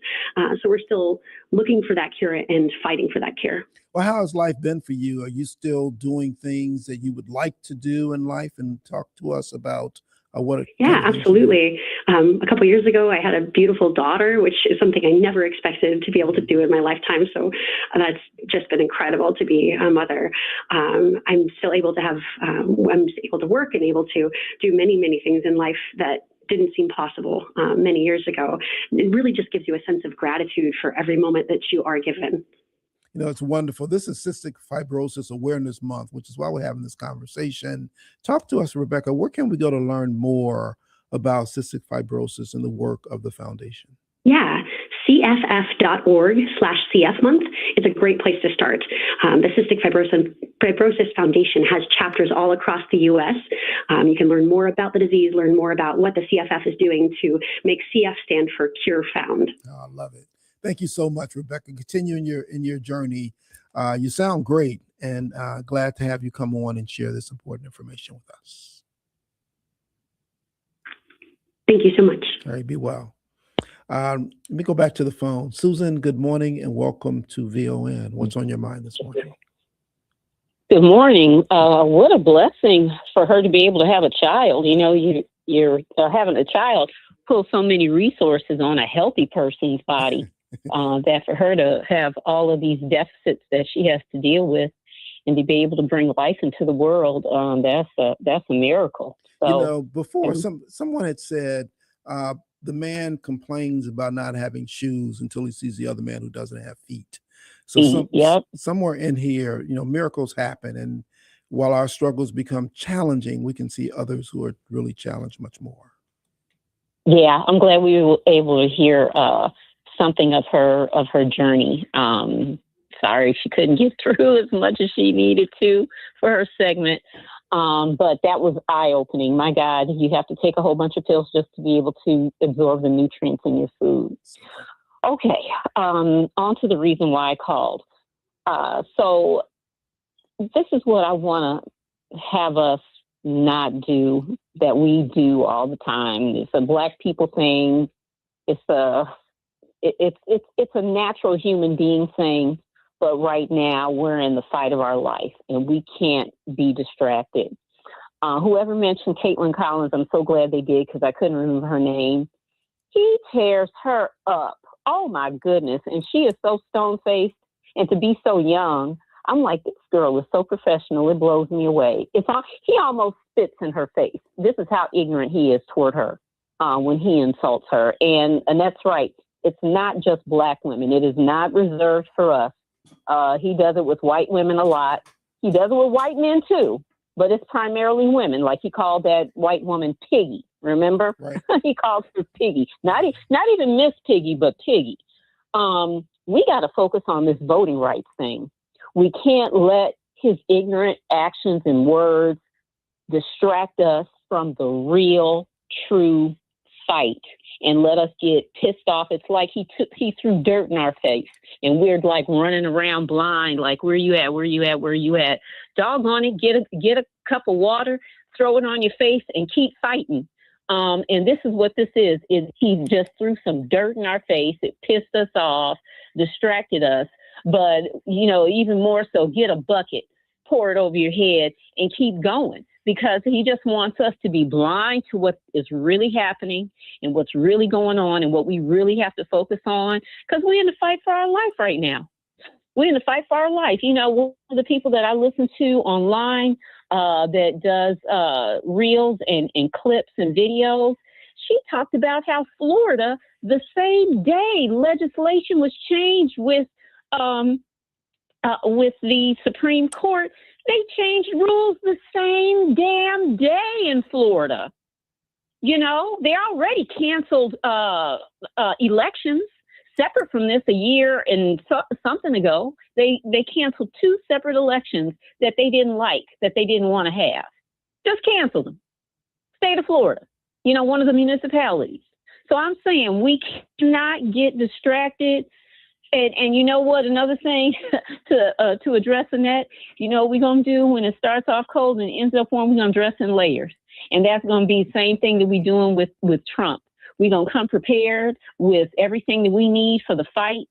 So we're still looking for that cure and fighting for that cure. Well, how has life been for you? Are you still doing things that you would like to do in life? And talk to us about what. Yeah, absolutely. A couple of years ago, I had a beautiful daughter, which is something I never expected to be able to do in my lifetime. So that's just been incredible to be a mother. I'm still able to I'm able to work and able to do many, many things in life that didn't seem possible many years ago. It really just gives you a sense of gratitude for every moment that you are given. You know, it's wonderful. This is Cystic Fibrosis Awareness Month, which is why we're having this conversation. Talk to us, Rebecca. Where can we go to learn more about cystic fibrosis and the work of the foundation? Yeah, cff.org/CF month is a great place to start. The Cystic Fibrosis Foundation has chapters all across the U.S. You can learn more about the disease, learn more about what the CFF is doing to make CF stand for Cure Found. Oh, I love it. Thank you so much, Rebecca. Continue in your journey. You sound great, and glad to have you come on and share this important information with us. Thank you so much. All right, be well. Let me go back to the phone. Susan, good morning and welcome to VON. What's on your mind this morning? Good morning. What a blessing for her to be able to have a child. You know, you're having a child pulls so many resources on a healthy person's body. That for her to have all of these deficits that she has to deal with and to be able to bring life into the world, that's a miracle. So, you know, before someone had said the man complains about not having shoes until he sees the other man who doesn't have feet. So somewhere in here, you know, miracles happen. And while our struggles become challenging, we can see others who are really challenged much more. Yeah, I'm glad we were able to hear something of her journey. Sorry she couldn't get through as much as she needed to for her segment. But that was eye-opening. My God, you have to take a whole bunch of pills just to be able to absorb the nutrients in your food. Okay, on to the reason why I called. So this is what I want to have us not do that we do all the time. It's a Black people thing. It's a natural human being thing. But right now we're in the fight of our life and we can't be distracted. Whoever mentioned Caitlin Collins, I'm so glad they did because I couldn't remember her name. He tears her up. Oh my goodness. And she is so stone-faced, and to be so young, I'm like, this girl is so professional. It blows me away. He almost spits in her face. This is how ignorant he is toward her when he insults her. And that's right. It's not just Black women. It is not reserved for us. He does it with white women a lot. He does it with white men too, but it's primarily women. Like he called that white woman Piggy. Remember? Right. He calls her Piggy. Not even Miss Piggy, but Piggy. We got to focus on this voting rights thing. We can't let his ignorant actions and words distract us from the real, true fight and let us get pissed off. It's like he threw dirt in our face and we're like running around blind, like, where you at? Where you at? Where you at? Doggone it, get a cup of water, throw it on your face and keep fighting. And this is what this is he just threw some dirt in our face. It pissed us off, distracted us. But, you know, even more so, get a bucket, pour it over your head and keep going, because he just wants us to be blind to what is really happening and what's really going on and what we really have to focus on, because we're in the fight for our life right now. We're in the fight for our life. You know, one of the people that I listen to online that does reels and clips and videos, she talked about how Florida, the same day legislation was changed with the Supreme Court, they changed rules the same damn day in Florida. They already canceled elections separate from this a year and something ago. They canceled 2 separate elections that they didn't like, that they didn't want to have. Just canceled them. State of Florida, one of the municipalities. So I'm saying we cannot get distracted. And you know what? Another thing to address Annette, what we're going to do when it starts off cold and ends up warm, we're going to dress in layers. And that's going to be the same thing that we're doing with Trump. We're going to come prepared with everything that we need for the fight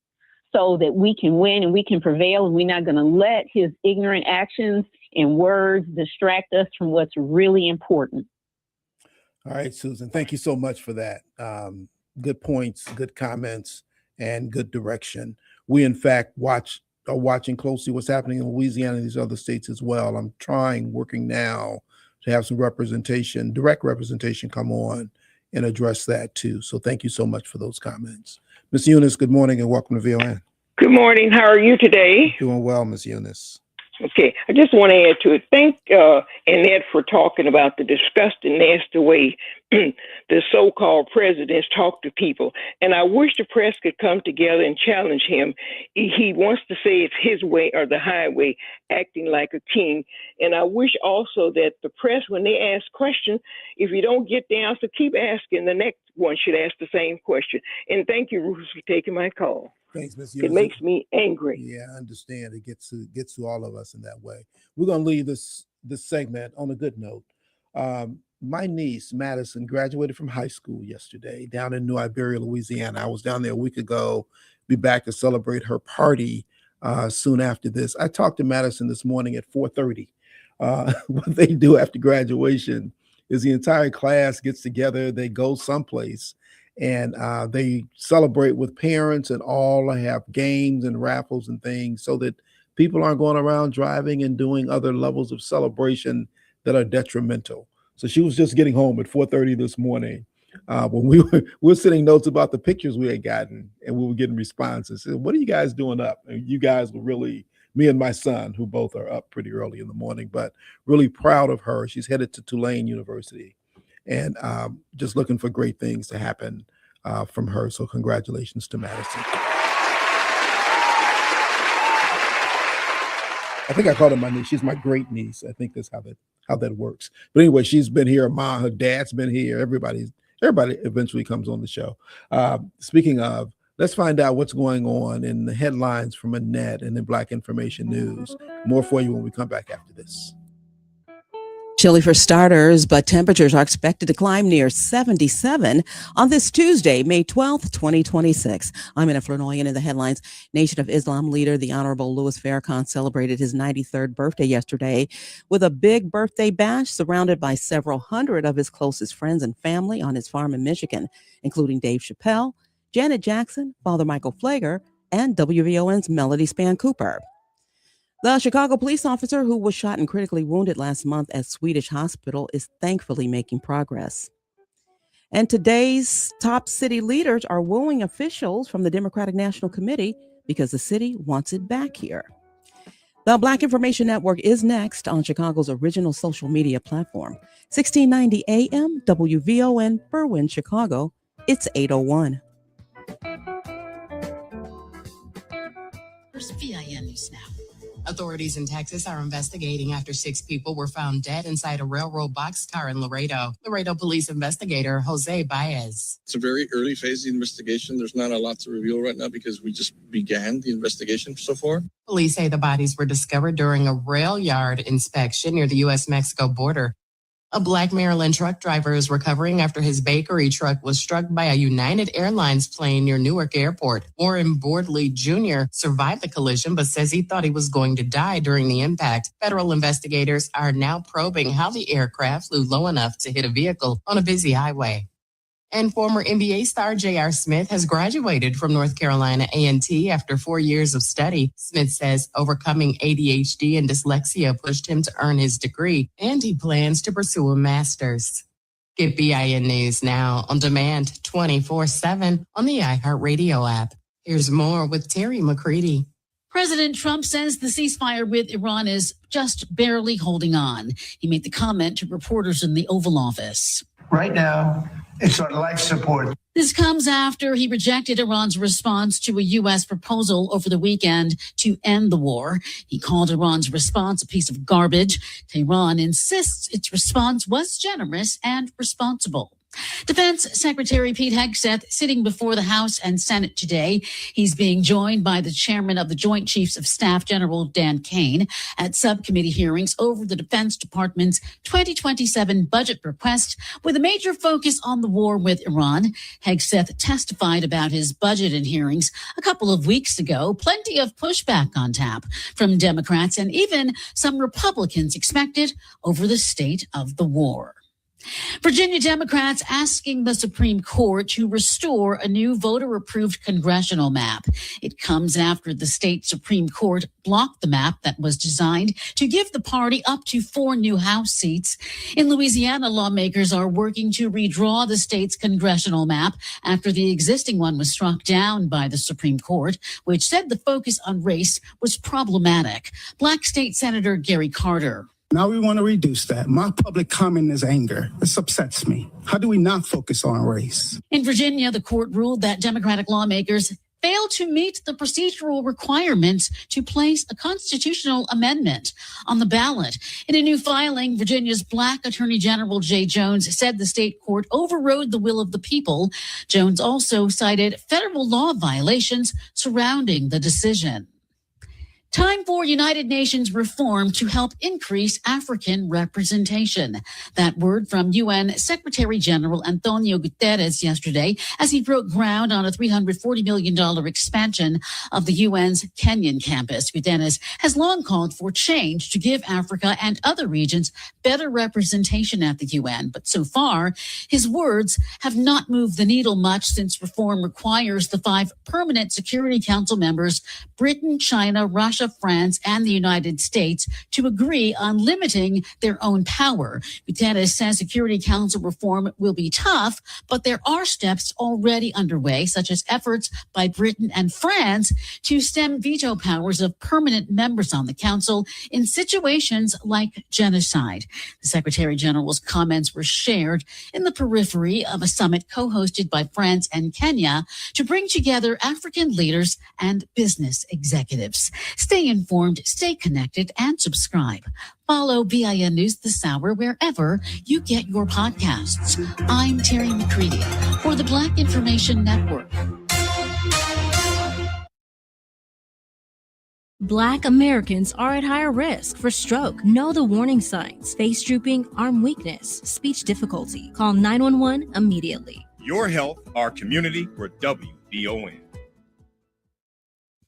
so that we can win and we can prevail. And we're not going to let his ignorant actions and words distract us from what's really important. All right, Susan, thank you so much for that. Good points, good comments, and good direction. We, in fact, are watching closely what's happening in Louisiana and these other states as well. I'm working now to have some representation, direct representation come on and address that too. So thank you so much for those comments. Ms. Eunice, good morning and welcome to VON. Good morning. How are you today? Doing well, Ms. Eunice. Okay, I just want to add to it. Thank Annette for talking about the disgusting, nasty way the so-called presidents talk to people. And I wish the press could come together and challenge him. He wants to say it's his way or the highway, acting like a king. And I wish also that the press, when they ask questions, if you don't get the answer, keep asking. The next one should ask the same question. And thank you, Rufus, for taking my call. Thanks, Ms. It makes me angry. Yeah, I understand. It gets to all of us in that way. We're going to leave this segment on a good note. My niece, Madison, graduated from high school yesterday down in New Iberia, Louisiana. I was down there a week ago, be back to celebrate her party soon after this. I talked to Madison this morning at 4:30. What they do after graduation is the entire class gets together, they go someplace, and they celebrate with parents and all have games and raffles and things so that people aren't going around driving and doing other levels of celebration that are detrimental. So she was just getting home at 4:30 this morning when we were sending notes about the pictures we had gotten, and we were getting responses. So, what are you guys doing up? And you guys were really, me and my son, who both are up pretty early in the morning, but really proud of her. She's headed to Tulane University, and just looking for great things to happen from her. So congratulations to Madison. I think I called her my niece. She's my great niece. I think that's how that works. But anyway, she's been here. Her dad's been here. Everybody eventually comes on the show. Speaking of, let's find out what's going on in the headlines from Annette and in Black Information News. More for you when we come back after this. Chilly for starters, but temperatures are expected to climb near 77 on this Tuesday, May 12th, 2026. I'm Anna Flanoyan in the headlines. Nation of Islam leader, the Honorable Louis Farrakhan, celebrated his 93rd birthday yesterday with a big birthday bash surrounded by several hundred of his closest friends and family on his farm in Michigan, including Dave Chappelle, Janet Jackson, Father Michael Flager, and WVON's Melody Span Cooper. The Chicago police officer who was shot and critically wounded last month at Swedish Hospital is thankfully making progress. And today's top city leaders are wooing officials from the Democratic National Committee because the city wants it back here. The Black Information Network is next on Chicago's original social media platform. 1690 AM, WVON, Berwyn, Chicago. It's 8:01. First VIN News Now. Authorities in Texas are investigating after 6 people were found dead inside a railroad boxcar in Laredo. Laredo police investigator Jose Baez. It's a very early phase of the investigation. There's not a lot to reveal right now because we just began the investigation so far. Police say the bodies were discovered during a rail yard inspection near the U.S.-Mexico border. A Black Maryland truck driver is recovering after his bakery truck was struck by a United Airlines plane near Newark Airport. Warren Bordley Jr. survived the collision, but says he thought he was going to die during the impact. Federal investigators are now probing how the aircraft flew low enough to hit a vehicle on a busy highway. And former NBA star J.R. Smith has graduated from North Carolina A&T after 4 years of study. Smith says overcoming ADHD and dyslexia pushed him to earn his degree, and he plans to pursue a master's. Get BIN News now on demand 24/7 on the iHeartRadio app. Here's more with Terry McCready. President Trump says the ceasefire with Iran is just barely holding on. He made the comment to reporters in the Oval Office. Right now, it's on life support. This comes after he rejected Iran's response to a U.S. proposal over the weekend to end the war. He called Iran's response a piece of garbage. Tehran insists its response was generous and responsible. Defense Secretary Pete Hegseth sitting before the House and Senate today. He's being joined by the chairman of the Joint Chiefs of Staff, General Dan Kane, at subcommittee hearings over the Defense Department's 2027 budget request with a major focus on the war with Iran. Hegseth testified about his budget in hearings a couple of weeks ago. Plenty of pushback on tap from Democrats and even some Republicans expected over the state of the war. Virginia Democrats asking the Supreme Court to restore a new voter-approved congressional map. It comes after the state Supreme Court blocked the map that was designed to give the party up to 4 new House seats. In Louisiana, lawmakers are working to redraw the state's congressional map after the existing one was struck down by the Supreme Court, which said the focus on race was problematic. Black State Senator Gary Carter. Now we want to reduce that. My public comment is anger. This upsets me. How do we not focus on race? In Virginia, the court ruled that Democratic lawmakers failed to meet the procedural requirements to place a constitutional amendment on the ballot. In a new filing, Virginia's Black Attorney General Jay Jones said the state court overrode the will of the people. Jones also cited federal law violations surrounding the decision. Time for United Nations reform to help increase African representation. That word from UN Secretary General Antonio Guterres yesterday as he broke ground on a $340 million expansion of the UN's Kenyan campus. Guterres has long called for change to give Africa and other regions better representation at the UN. But so far, his words have not moved the needle much since reform requires the 5 permanent Security Council members, Britain, China, Russia, France, and the United States, to agree on limiting their own power. Guterres says Security Council reform will be tough, but there are steps already underway, such as efforts by Britain and France to stem veto powers of permanent members on the council in situations like genocide. The Secretary General's comments were shared in the periphery of a summit co-hosted by France and Kenya to bring together African leaders and business executives. Stay informed, stay connected, and subscribe. Follow BIN News this hour wherever you get your podcasts. I'm Terry McCready for the Black Information Network. Black Americans are at higher risk for stroke. Know the warning signs: face drooping, arm weakness, speech difficulty. Call 911 immediately. Your health, our community, we're WVON.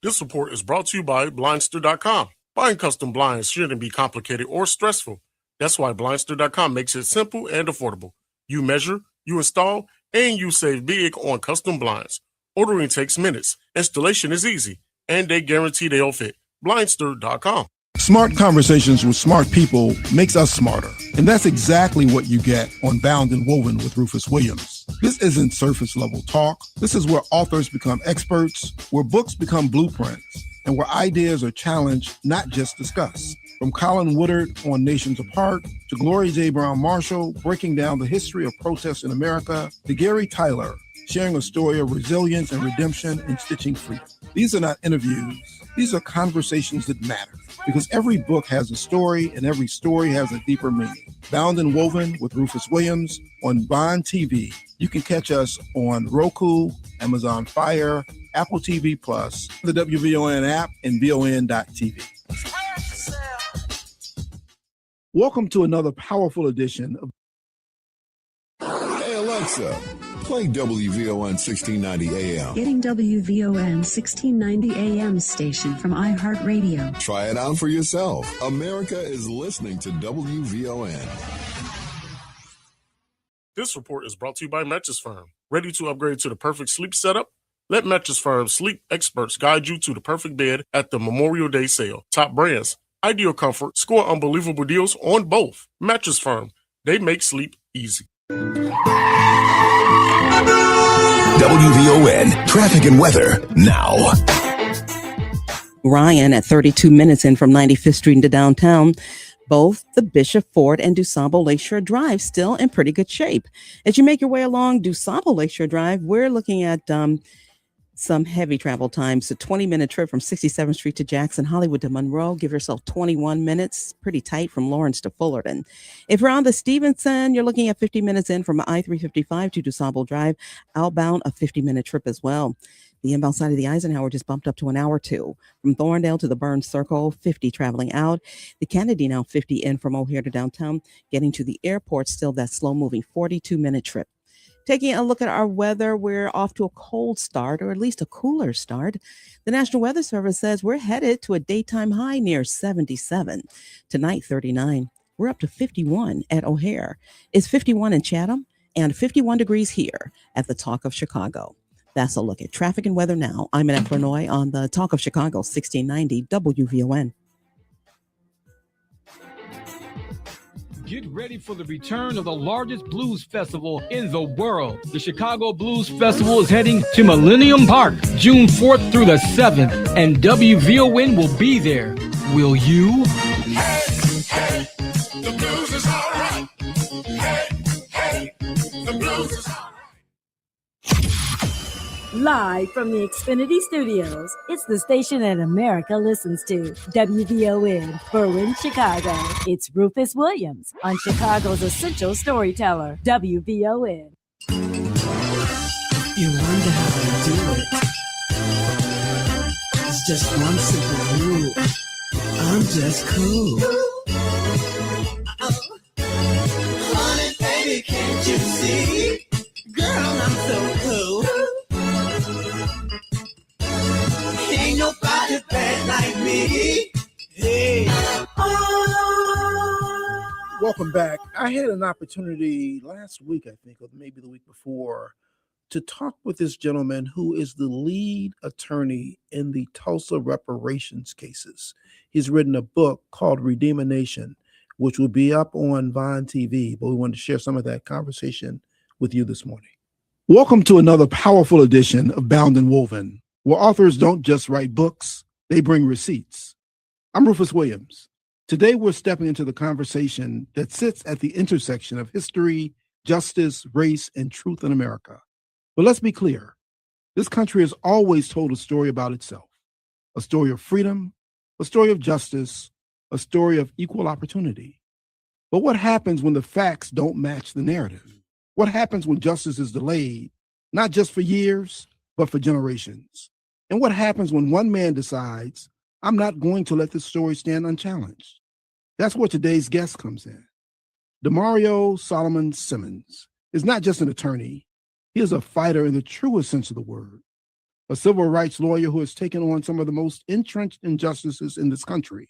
This report is brought to you by Blindster.com. Buying custom blinds shouldn't be complicated or stressful. That's why Blindster.com makes it simple and affordable. You measure, you install, and you save big on custom blinds. Ordering takes minutes. Installation is easy, and they guarantee they'll fit. Blindster.com. Smart conversations with smart people makes us smarter. And that's exactly what you get on Bound and Woven with Rufus Williams. This isn't surface level talk. This is where authors become experts, where books become blueprints, and where ideas are challenged, not just discussed. From Colin Woodard on Nations Apart, to Gloria J. Brown Marshall breaking down the history of protests in America, to Gary Tyler sharing a story of resilience and redemption in Stitching Freedom. These are not interviews. These are conversations that matter, because every book has a story and every story has a deeper meaning. Bound and Woven with Rufus Williams on Bond TV. You can catch us on Roku, Amazon Fire, Apple TV Plus, the WVON app, and VON.TV. Welcome to another powerful edition of Hey Alexa, play WVON 1690 AM. Getting WVON 1690 AM station from iHeartRadio. Try it out for yourself. America is listening to WVON. This report is brought to you by Mattress Firm. Ready to upgrade to the perfect sleep setup? Let Mattress Firm's sleep experts guide you to the perfect bed at the Memorial Day sale. Top brands, ideal comfort, score unbelievable deals on both. Mattress Firm, they make sleep easy. WVON, traffic and weather now. Ryan at 32 minutes in from 95th Street into downtown. Both the Bishop Ford and DuSable Lakeshore Drive still in pretty good shape. As you make your way along DuSable Lakeshore Drive, we're looking at some heavy travel times. A 20-minute trip from 67th Street to Jackson, Hollywood to Monroe. Give yourself 21 minutes. Pretty tight from Lawrence to Fullerton. If you're on the Stevenson, you're looking at 50 minutes in from I-355 to DuSable Drive. Outbound, a 50-minute trip as well. The inbound side of the Eisenhower just bumped up to an hour or two. From Thorndale to the Burns Circle, 50 traveling out. The Kennedy now 50 in from O'Hare to downtown. Getting to the airport, still that slow-moving 42-minute trip. Taking a look at our weather, we're off to a cold start, or at least a cooler start. The National Weather Service says we're headed to a daytime high near 77. Tonight, 39. We're up to 51 at O'Hare. It's 51 in Chatham and 51 degrees here at the Talk of Chicago. That's a look at traffic and weather now. I'm Annette Bernoy on the Talk of Chicago, 1690 WVON. Get ready for the return of the largest blues festival in the world. The Chicago Blues Festival is heading to Millennium Park June 4th through the 7th, and WVON will be there. Will you? Hey, hey, the blues is all right. Hey, hey, the blues is all right. Live from the Xfinity Studios, it's the station that America listens to. WVON, Berwyn, Chicago. It's Rufus Williams on Chicago's essential storyteller, WVON. You wonder how they do it. It's just one simple rule. I'm just cool. Honey, baby, can't you see? Girl, I'm so cool. Ain't nobody bad like me. Hey. Welcome back. I had an opportunity last week, I think, or maybe the week before, to talk with this gentleman who is the lead attorney in the Tulsa reparations cases. He's written a book called Redeem a Nation, which will be up on Vine TV, but we wanted to share some of that conversation with you this morning. Welcome to another powerful edition of Bound and Woven, where authors don't just write books, they bring receipts. I'm Rufus Williams. Today, we're stepping into the conversation that sits at the intersection of history, justice, race, and truth in America. But let's be clear. This country has always told a story about itself, a story of freedom, a story of justice, a story of equal opportunity. But what happens when the facts don't match the narrative? What happens when justice is delayed, not just for years, but for generations? And what happens when one man decides, I'm not going to let this story stand unchallenged? That's where today's guest comes in. Demario Solomon-Simmons is not just an attorney. He is a fighter in the truest sense of the word, a civil rights lawyer who has taken on some of the most entrenched injustices in this country,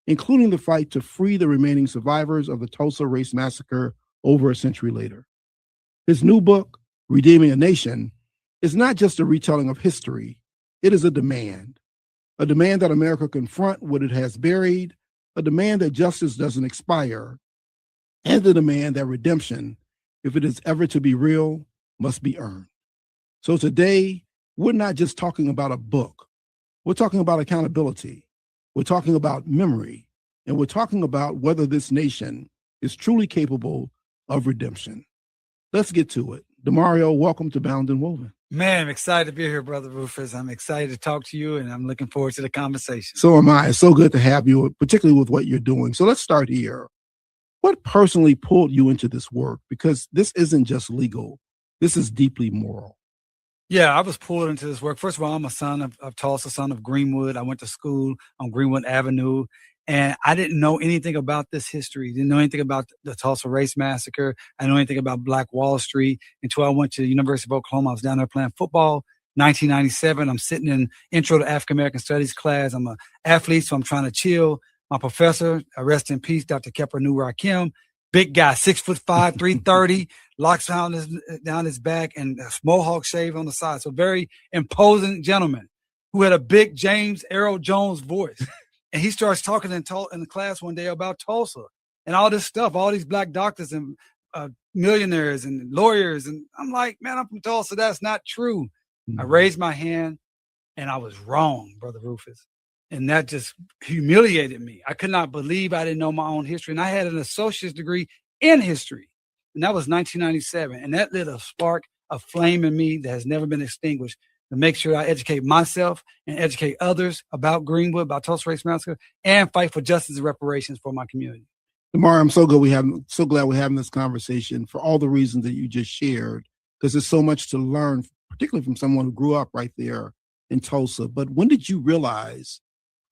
including the fight to free the remaining survivors of the Tulsa race massacre over a century later. His new book, Redeeming a Nation, is not just a retelling of history. It is a demand that America confront what it has buried, a demand that justice doesn't expire, and a demand that redemption, if it is ever to be real, must be earned. So today, we're not just talking about a book. We're talking about accountability. We're talking about memory. And we're talking about whether this nation is truly capable of redemption. Let's get to it. Demario, welcome to Bound and Woven. Man, I'm excited to be here, Brother Rufus. I'm excited to talk to you, and I'm looking forward to the conversation. So am I. It's so good to have you, particularly with what you're doing. So let's start here. What personally pulled you into this work? Because this isn't just legal. This is deeply moral. Yeah, I was pulled into this work. First of all, I'm a son of Tulsa, son of Greenwood. I went to school on Greenwood Avenue, and I didn't know anything about this history. Didn't know anything about the Tulsa Race Massacre. I didn't know anything about Black Wall Street until I went to the University of Oklahoma. I was down there playing football. 1997, I'm sitting in Intro to African American Studies class. I'm an athlete, so I'm trying to chill. My professor, rest in peace, Dr. Kepler Nurakim, big guy, 6'5", 330, locks down his back, and a mohawk shave on the side. So very imposing gentleman who had a big James Earl Jones voice. And he starts talking in the class one day about Tulsa and all this stuff, all these Black doctors and millionaires and lawyers. And I'm like, man, I'm from Tulsa. That's not true. I raised my hand, and I was wrong, Brother Rufus. And that just humiliated me. I could not believe I didn't know my own history. And I had an associate's degree in history. And that was 1997. And that lit a spark, a flame in me that has never been extinguished, to make sure I educate myself and educate others about Greenwood, about Tulsa Race Massacre, and fight for justice and reparations for my community. Demario, I'm so glad we're having this conversation for all the reasons that you just shared, because there's so much to learn, particularly from someone who grew up right there in Tulsa. But when did you realize,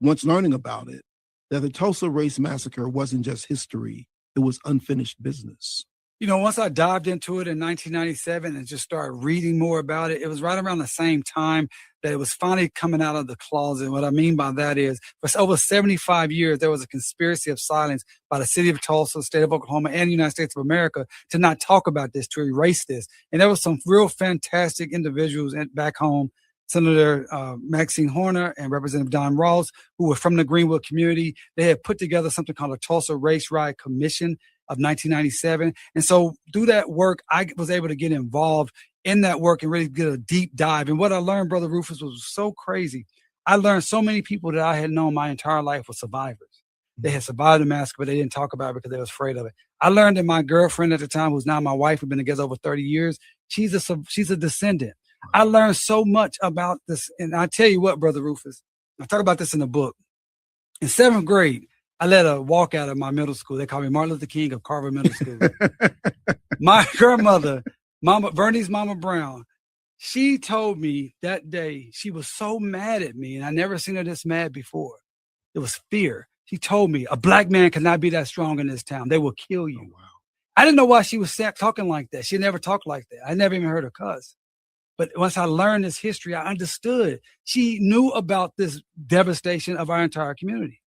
once learning about it, that the Tulsa Race Massacre wasn't just history, it was unfinished business? You know, once I dived into it in 1997 and just started reading more about it, it was right around the same time that it was finally coming out of the closet. What I mean by that is, for over 75 years, there was a conspiracy of silence by the city of Tulsa, the state of Oklahoma, and the United States of America to not talk about this, to erase this. And there was some real fantastic individuals back home, Senator Maxine Horner and Representative Don Ross, who were from the Greenwood community. They had put together something called a Tulsa Race Riot Commission of 1997. And so through that work, I was able to get involved in that work and really get a deep dive. And what I learned, Brother Rufus, was so crazy. I learned so many people that I had known my entire life were survivors. They had survived the massacre, but they didn't talk about it because they were afraid of it. I learned that my girlfriend at the time, who's now my wife, we've been together over 30 years, she's a descendant. I learned so much about this. And I tell you what, Brother Rufus, I talk about this in the book. In 7th grade, I led a walkout at my middle school. They call me Martin Luther King of Carver Middle School. My grandmother, Vernie's Mama Brown, she told me that day, she was so mad at me, and I never seen her this mad before. It was fear. She told me, a black man cannot be that strong in this town. They will kill you. Oh, wow. I didn't know why she was talking like that. She never talked like that. I never even heard her cuss. But once I learned this history, I understood. She knew about this devastation of our entire community.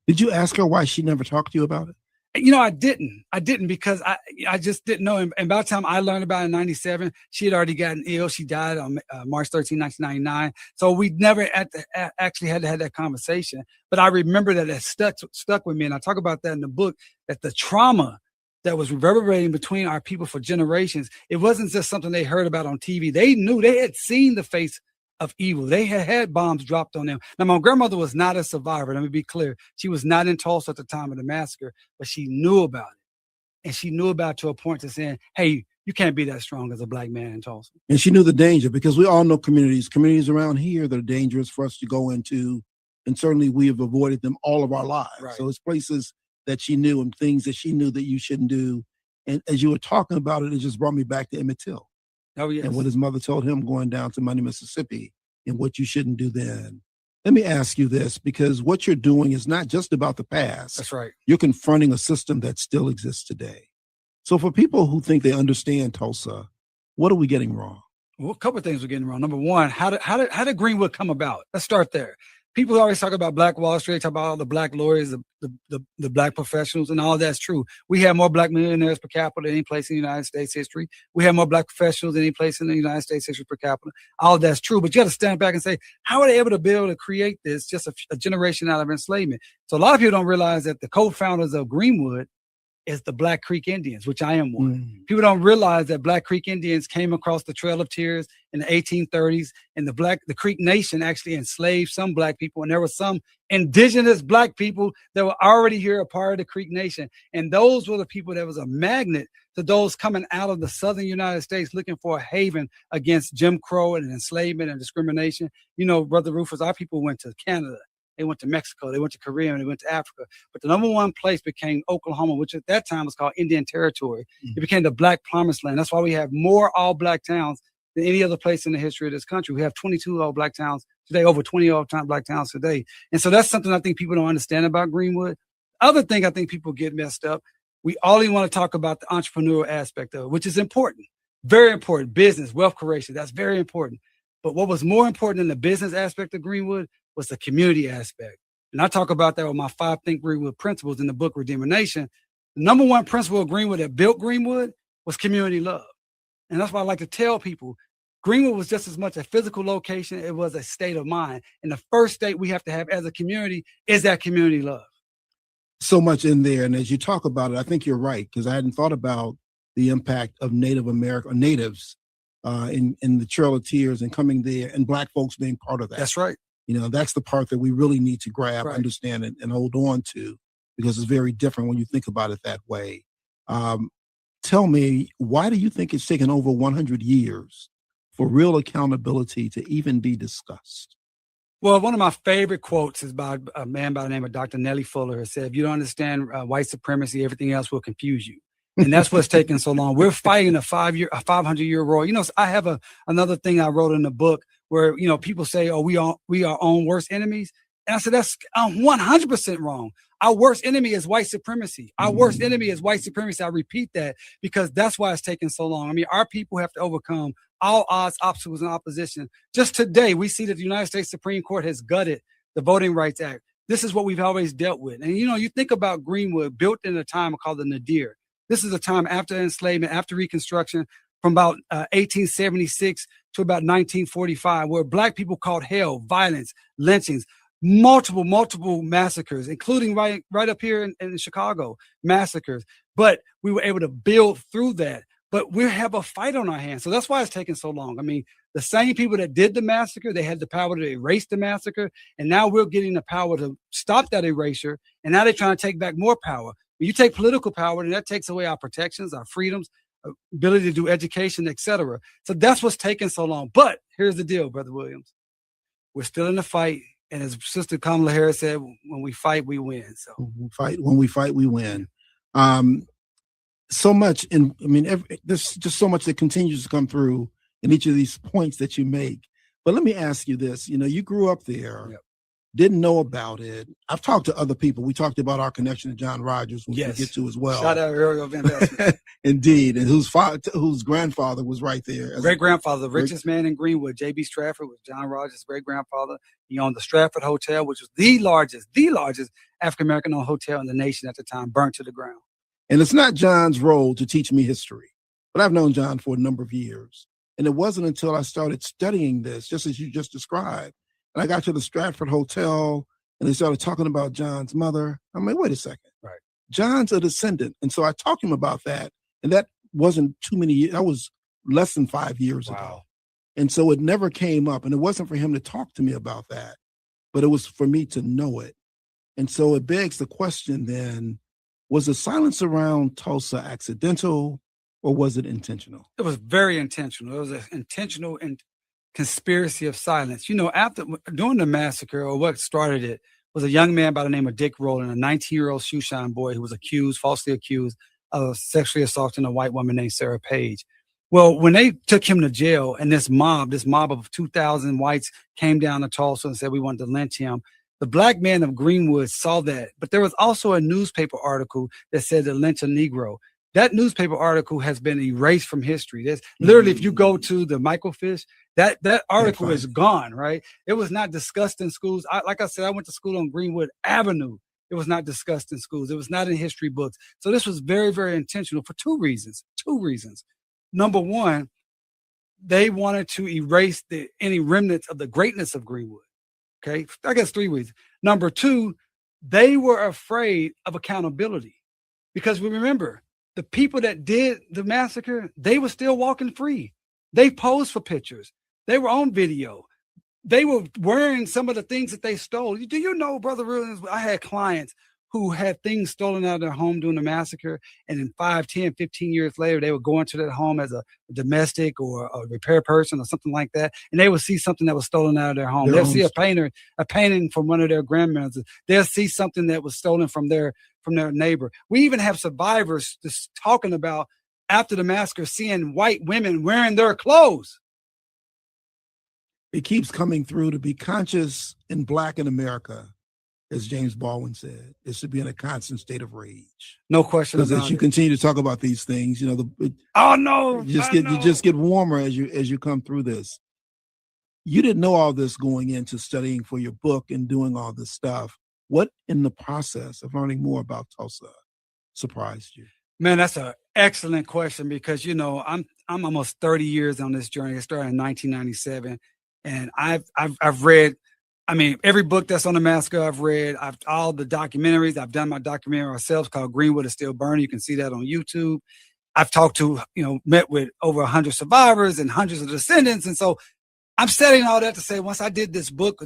Did you ask her why she never talked to you about it? You know, I didn't because I just didn't know. And by the time I learned about it in 97, she had already gotten ill. She died on March 13, 1999. So we never actually had to have that conversation. But I remember that it stuck with me. And I talk about that in the book, that the trauma that was reverberating between our people for generations, it wasn't just something they heard about on TV. They knew, they had seen the face of evil. They had bombs dropped on them. Now, my grandmother was not a survivor. Let me be clear. She was not in Tulsa at the time of the massacre, but she knew about it. And she knew about it to a point to saying, hey, you can't be that strong as a black man in Tulsa. And she knew the danger, because we all know communities around here that are dangerous for us to go into. And certainly we have avoided them all of our lives. Right. So it's places that she knew and things that she knew that you shouldn't do. And as you were talking about it, it just brought me back to Emmett Till. Oh, yes. And what his mother told him going down to Money, Mississippi, and what you shouldn't do then. Let me ask you this, because what you're doing is not just about the past. That's right. You're confronting a system that still exists today. So for people who think they understand Tulsa, what are we getting wrong? Well, a couple of things we're getting wrong. Number one, how did Greenwood come about? Let's start there. People always talk about Black Wall Street, talk about all the black lawyers, the black professionals, and all that's true. We have more black millionaires per capita than any place in the United States history. We have more black professionals than any place in the United States history per capita. All that's true. But you got to stand back and say, how are they able to create this just a generation out of enslavement? So a lot of people don't realize that the co-founders of Greenwood is the Black Creek Indians, which I am one. People don't realize that Black Creek Indians came across the Trail of Tears in the 1830s, and the Creek Nation actually enslaved some black people, and there were some indigenous black people that were already here a part of the Creek Nation. And those were the people that was a magnet to those coming out of the southern United States looking for a haven against Jim Crow and enslavement and discrimination. You know, Brother Rufus, our people went to Canada. They went to Mexico, they went to Korea, and they went to Africa. But the number one place became Oklahoma, which at that time was called Indian Territory. It became the Black Promised Land. That's why we have more all-black towns than any other place in the history of this country. We have 22 all-black towns today, over 20 all-black towns today. And so that's something I think people don't understand about Greenwood. Other thing I think people get messed up, we only want to talk about the entrepreneurial aspect of it, which is important, very important. Business, wealth creation, that's very important. But what was more important than the business aspect of Greenwood was the community aspect. And I talk about that with my 5 Think Greenwood principles in the book, Redeemer Nation. The number one principle of Greenwood that built Greenwood was community love. And that's why I like to tell people, Greenwood was just as much a physical location, it was a state of mind. And the first state we have to have as a community is that community love. So much in there. And as you talk about it, I think you're right, because I hadn't thought about the impact of Native American natives in the Trail of Tears and coming there, and black folks being part of that. That's right. That's the part that we really need to grab, Right. understand, and hold on to, because it's very different when you think about it that way. Tell me, why do you think it's taken over 100 years for real accountability to even be discussed? Well, one of my favorite quotes is by a man by the name of Dr. Nellie Fuller, who said, if you don't understand white supremacy, everything else will confuse you. And that's what's taking so long. We're fighting a 500-year war. I have another thing I wrote in the book where, people say, oh, we are our own worst enemies. And I said, that's 100% wrong. Our worst enemy is white supremacy. Our worst enemy is white supremacy. I repeat that because that's why it's taking so long. I mean, our people have to overcome all odds, obstacles, and opposition. Just today, we see that the United States Supreme Court has gutted the Voting Rights Act. This is what we've always dealt with. And, you think about Greenwood, built in a time called the Nadir. This is a time after enslavement, after Reconstruction, from about 1876 to about 1945, where Black people caught hell, violence, lynchings, multiple massacres, including right up here in Chicago, massacres. But we were able to build through that. But we have a fight on our hands. So that's why it's taking so long. I mean, the same people that did the massacre, they had the power to erase the massacre. And now we're getting the power to stop that erasure. And now they're trying to take back more power. When you take political power, then that takes away our protections, our freedoms, ability to do education, etc. So that's what's taking so long. But here's the deal, Brother Williams. We're still in the fight. And as Sister Kamala Harris said, when we fight, we win. So When we fight, we win. So much, and I mean, there's just so much that continues to come through in each of these points that you make. But let me ask you this: you grew up there, didn't know about it. I've talked to other people. We talked about our connection to John Rogers, which we'll get to as well. Shout out Ariel Van Velsen. Indeed, and whose grandfather was right there. Great grandfather, the richest man in Greenwood, J.B. Stratford, was John Rogers' great grandfather. He owned the Stratford Hotel, which was the largest African American owned hotel in the nation at the time, burnt to the ground. And it's not John's role to teach me history, but I've known John for a number of years. And it wasn't until I started studying this, just as you just described, and I got to the Stratford Hotel and they started talking about John's mother. I'm like, wait a second. Right. John's a descendant. And so I talked to him about that. And that wasn't too many years. That was less than 5 years ago. And so it never came up. And it wasn't for him to talk to me about that, but it was for me to know it. And so it begs the question then, was the silence around Tulsa accidental or was it intentional? It was very intentional. It was an intentional conspiracy of silence. During the massacre, or what started it, was a young man by the name of Dick Rowland, a 19-year-old shoeshine boy who was falsely accused of sexually assaulting a white woman named Sarah Page. Well, when they took him to jail and this mob of 2,000 whites came down to Tulsa and said we wanted to lynch him, the Black man of Greenwood saw that. But there was also a newspaper article that said to lynch a Negro. That newspaper article has been erased from history. There's literally, if you go to the microfiche, that article is gone, right? It was not discussed in schools. Like I said, I went to school on Greenwood Avenue. It was not discussed in schools. It was not in history books. So this was very, very intentional for two reasons. Number one, they wanted to erase any remnants of the greatness of Greenwood. Okay, I guess 3 reasons. Number two, they were afraid of accountability because we remember the people that did the massacre, they were still walking free. They posed for pictures. They were on video. They were wearing some of the things that they stole. Do you know, Brother Williams, I had clients who had things stolen out of their home during the massacre. And then 5, 10, 15 years later, they would go into that home as a domestic or a repair person or something like that. And they would see something that was stolen out of their home. They'll see a painting from one of their grandmothers. They'll see something that was stolen from their neighbor. We even have survivors just talking about after the massacre, seeing white women wearing their clothes. It keeps coming through. To be conscious and Black in America, as James Baldwin said, is to be in a constant state of rage. No question about it. Because as you continue to talk about these things, you just get warmer as you come through this. You didn't know all this going into studying for your book and doing all this stuff. What in the process of learning more about Tulsa surprised you? Man, that's an excellent question because I'm almost 30 years on this journey. I started in 1997, and I've read. I mean, every book that's on the massacre I've read. All the documentaries. I've done my documentary ourselves called "Greenwood is Still Burning." You can see that on YouTube. I've talked to, met with over 100 survivors and hundreds of descendants, and so I'm saying all that to say, once I did this book,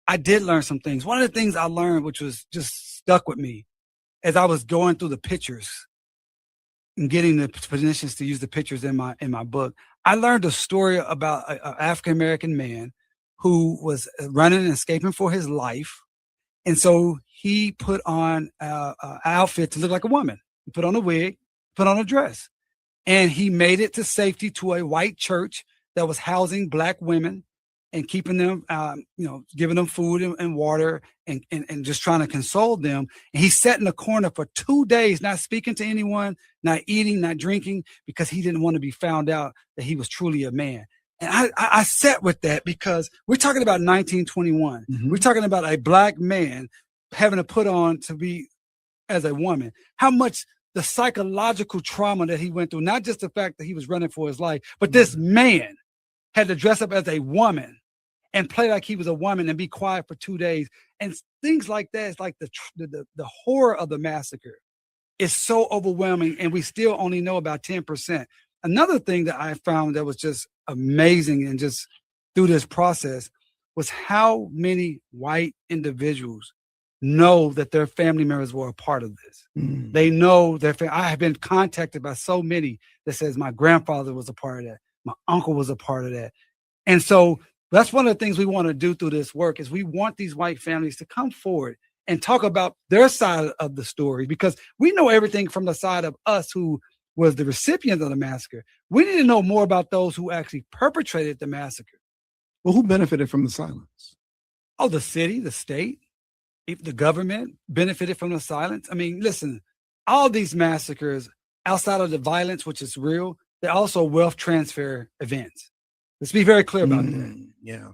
I did learn some things. One of the things I learned, which was just stuck with me, as I was going through the pictures and getting the clinicians to use the pictures in my book, I learned a story about an African-American man who was running and escaping for his life. And so he put on an outfit to look like a woman. He put on a wig, put on a dress, and he made it to safety to a white church that was housing Black women and keeping them, giving them food and water and just trying to console them. And he sat in the corner for 2 days, not speaking to anyone, not eating, not drinking, because he didn't want to be found out that he was truly a man. And I sat with that because we're talking about 1921. We're talking about a Black man having to put on to be as a woman. How much the psychological trauma that he went through, not just the fact that he was running for his life, but this man had to dress up as a woman and play like he was a woman and be quiet for 2 days. And things like that is like the horror of the massacre is so overwhelming, and we still only know about 10%. Another thing that I found that was just amazing and just through this process was how many white individuals know that their family members were a part of this. They know I have been contacted by so many that says my grandfather was a part of that. My uncle was a part of that. And so that's one of the things we want to do through this work is we want these white families to come forward and talk about their side of the story, because we know everything from the side of us who was the recipient of the massacre. We need to know more about those who actually perpetrated the massacre. Well, who benefited from the silence? Oh, the city, the state, if the government benefited from the silence. I mean, listen, all these massacres, outside of the violence, which is real, they're also wealth transfer events. Let's be very clear about that. Yeah.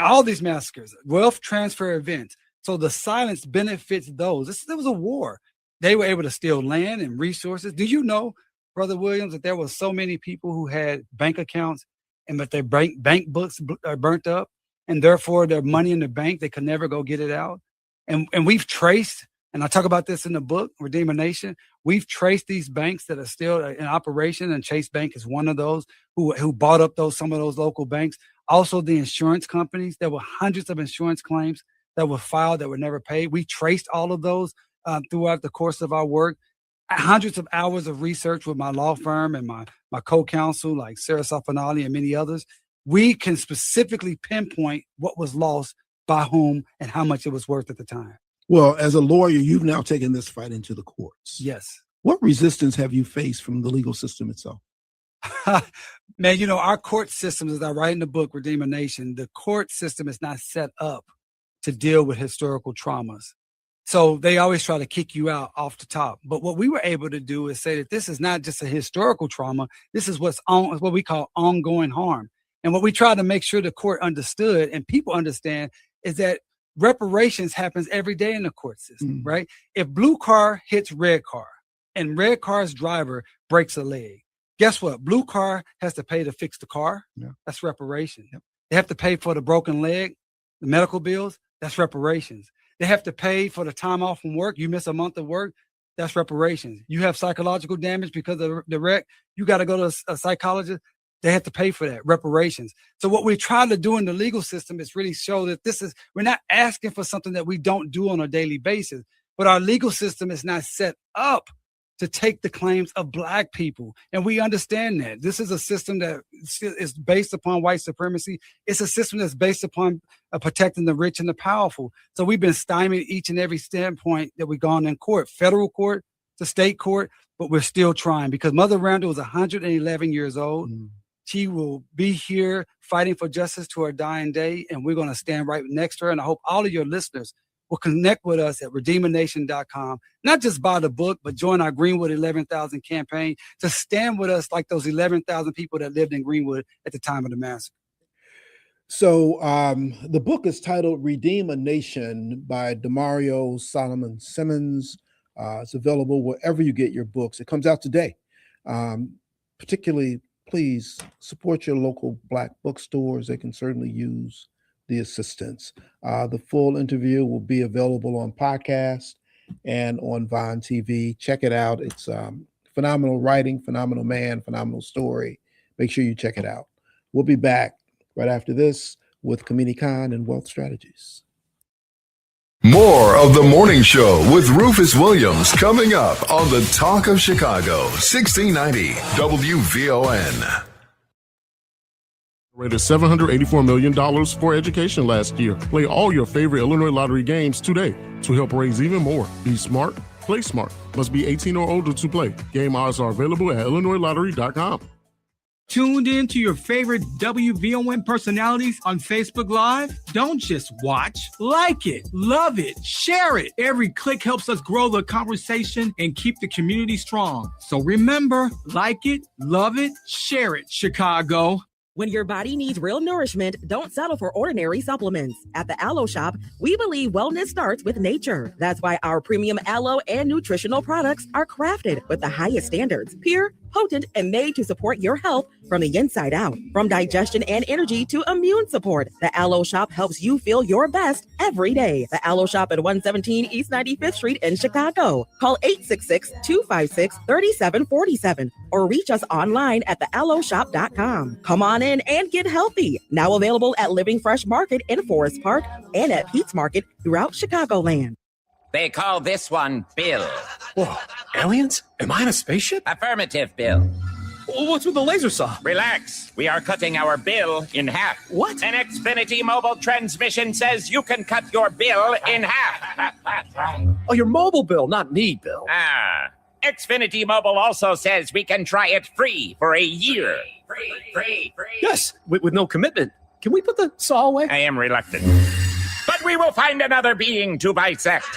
All these massacres, wealth transfer events. So the silence benefits those. There was a war. They were able to steal land and resources. Do you know, Brother Williams, that there were so many people who had bank accounts but their bank books are burnt up, and therefore their money in the bank, they could never go get it out. And we've traced, and I talk about this in the book, Redeemer Nation, we've traced these banks that are still in operation, and Chase Bank is one of those who bought up some of those local banks. Also the insurance companies, there were hundreds of insurance claims that were filed that were never paid. We traced all of those throughout the course of our work. Hundreds of hours of research with my law firm and my co-counsel like Sarah Safanali and many others. We can specifically pinpoint what was lost by whom and how much it was worth at the time. Well, as a lawyer, you've now taken this fight into the courts. Yes. What resistance have you faced from the legal system itself? Man, our court system, as I write in the book, Redeemer Nation, the court system is not set up to deal with historical traumas. So they always try to kick you out off the top. But what we were able to do is say that this is not just a historical trauma. This is what we call ongoing harm. And what we try to make sure the court understood and people understand is that reparations happens every day in the court system, right? If blue car hits red car and red car's driver breaks a leg, guess what? Blue car has to pay to fix the car. Yeah. That's reparation. Yep. They have to pay for the broken leg, the medical bills. That's reparations. They have to pay for the time off from work. You miss a month of work. That's reparations. You have psychological damage because of the wreck. You got to go to a psychologist. They have to pay for that, reparations. So what we try to do in the legal system is really show that we're not asking for something that we don't do on a daily basis, but our legal system is not set up to take the claims of Black people. And we understand that. This is a system that is based upon white supremacy. It's a system that's based upon protecting the rich and the powerful. So we've been stymied each and every standpoint that we've gone in court, federal court to state court, but we're still trying because Mother Randall is 111 years old. She will be here fighting for justice to her dying day, and we're going to stand right next to her. And I hope all of your listeners will connect with us at redeemernation.com, not just buy the book, but join our Greenwood 11,000 campaign to stand with us like those 11,000 people that lived in Greenwood at the time of the massacre. So the book is titled Redeem a Nation by Demario Solomon-Simmons. It's available wherever you get your books. It comes out today. Particularly, please support your local Black bookstores. They can certainly use the assistance. The full interview will be available on podcast and on Vine TV. Check it out. It's phenomenal writing, phenomenal man, phenomenal story. Make sure you check it out. We'll be back right after this with Kamini Khan and Wealth Strategies. More of the morning show with Rufus Williams coming up on the Talk of Chicago, 1690 WVON. Rated $784 million for education last year. Play all your favorite Illinois Lottery games today to help raise even more. Be smart, play smart. Must be 18 or older to play. Game odds are available at IllinoisLottery.com. Tuned in to your favorite WVON personalities on Facebook Live? Don't just watch, like it, love it, share it. Every click helps us grow the conversation and keep the community strong. So remember, like it, love it, share it, Chicago. When your body needs real nourishment, don't settle for ordinary supplements. At the Aloe Shop, we believe wellness starts with nature. That's why our premium aloe and nutritional products are crafted with the highest standards, pure, potent, and made to support your health from the inside out. From digestion and energy to immune support, the Aloe Shop helps you feel your best every day. The Aloe Shop at 117 East 95th Street in Chicago. Call 866-256-3747 or reach us online at thealoeshop.com. Come on in and get healthy. Now available at Living Fresh Market in Forest Park and at Pete's Market throughout Chicagoland. They call this one Bill. Whoa, aliens? Am I in a spaceship? Affirmative, Bill. What's with the laser saw? Relax. We are cutting our bill in half. What? An Xfinity mobile transmission says you can cut your bill in half. Oh, your mobile bill, not me, Bill. Xfinity Mobile also says we can try it free for a year. Free. Yes, with no commitment. Can we put the saw away? I am reluctant. But we will find another being to bisect.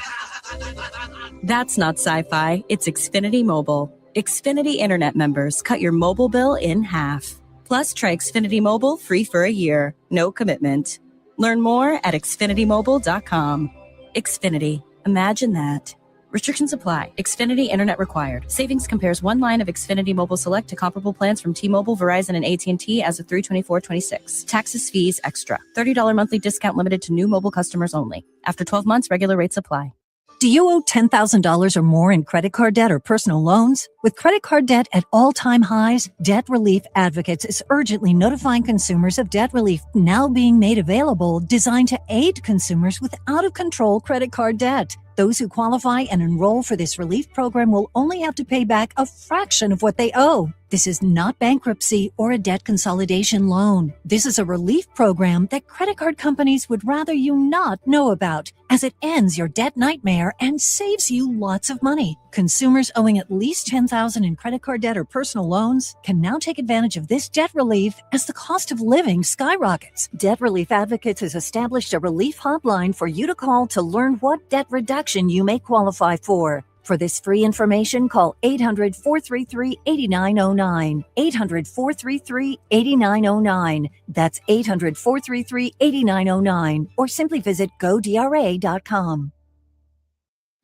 That's not sci-fi. It's Xfinity Mobile. Xfinity Internet members cut your mobile bill in half. Plus, try Xfinity Mobile free for a year. No commitment. Learn more at xfinitymobile.com. Xfinity. Imagine that. Restrictions apply. Xfinity Internet required. Savings compares one line of Xfinity Mobile Select to comparable plans from T-Mobile, Verizon, and AT&T as of 3/24/26. Taxes, fees, extra. $30 monthly discount limited to new mobile customers only. After 12 months, regular rates apply. Do you owe $10,000 or more in credit card debt or personal loans? With credit card debt at all-time highs, Debt Relief Advocates is urgently notifying consumers of debt relief now being made available, designed to aid consumers with out-of-control credit card debt. Those who qualify and enroll for this relief program will only have to pay back a fraction of what they owe. This is not bankruptcy or a debt consolidation loan. This is a relief program that credit card companies would rather you not know about, as it ends your debt nightmare and saves you lots of money. Consumers owing at least $10,000 in credit card debt or personal loans can now take advantage of this debt relief as the cost of living skyrockets. Debt Relief Advocates has established a relief hotline for you to call to learn what debt reduction you may qualify for. For this free information, call 800-433-8909. 800-433-8909. That's 800-433-8909. Or simply visit godra.com.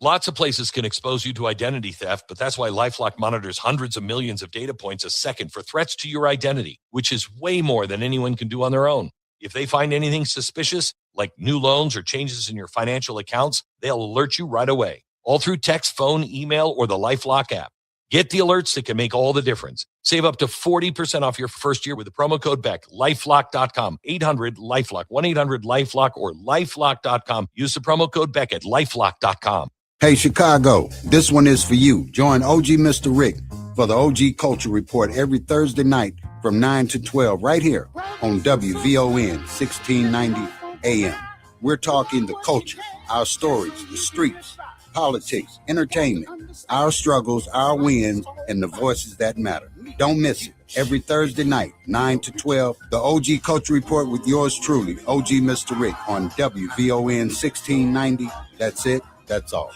Lots of places can expose you to identity theft, but that's why LifeLock monitors hundreds of millions of data points a second for threats to your identity, which is way more than anyone can do on their own. If they find anything suspicious, like new loans or changes in your financial accounts, they'll alert you right away. All through text, phone, email, or the LifeLock app. Get the alerts that can make all the difference. Save up to 40% off your first year with the promo code BECK. LifeLock.com. 800-LifeLock. 1-800-LifeLock or LifeLock.com. Use the promo code BECK at LifeLock.com. Hey, Chicago, this one is for you. Join OG Mr. Rick for the OG Culture Report every Thursday night from 9 to 12 right here on WVON 1690 AM. We're talking the culture, our stories, the streets, politics, entertainment, our struggles, our wins, and the voices that matter. Don't miss it. Every Thursday night, 9 to 12, the OG Culture Report with yours truly, OG Mr. Rick on WVON 1690. That's it. That's all.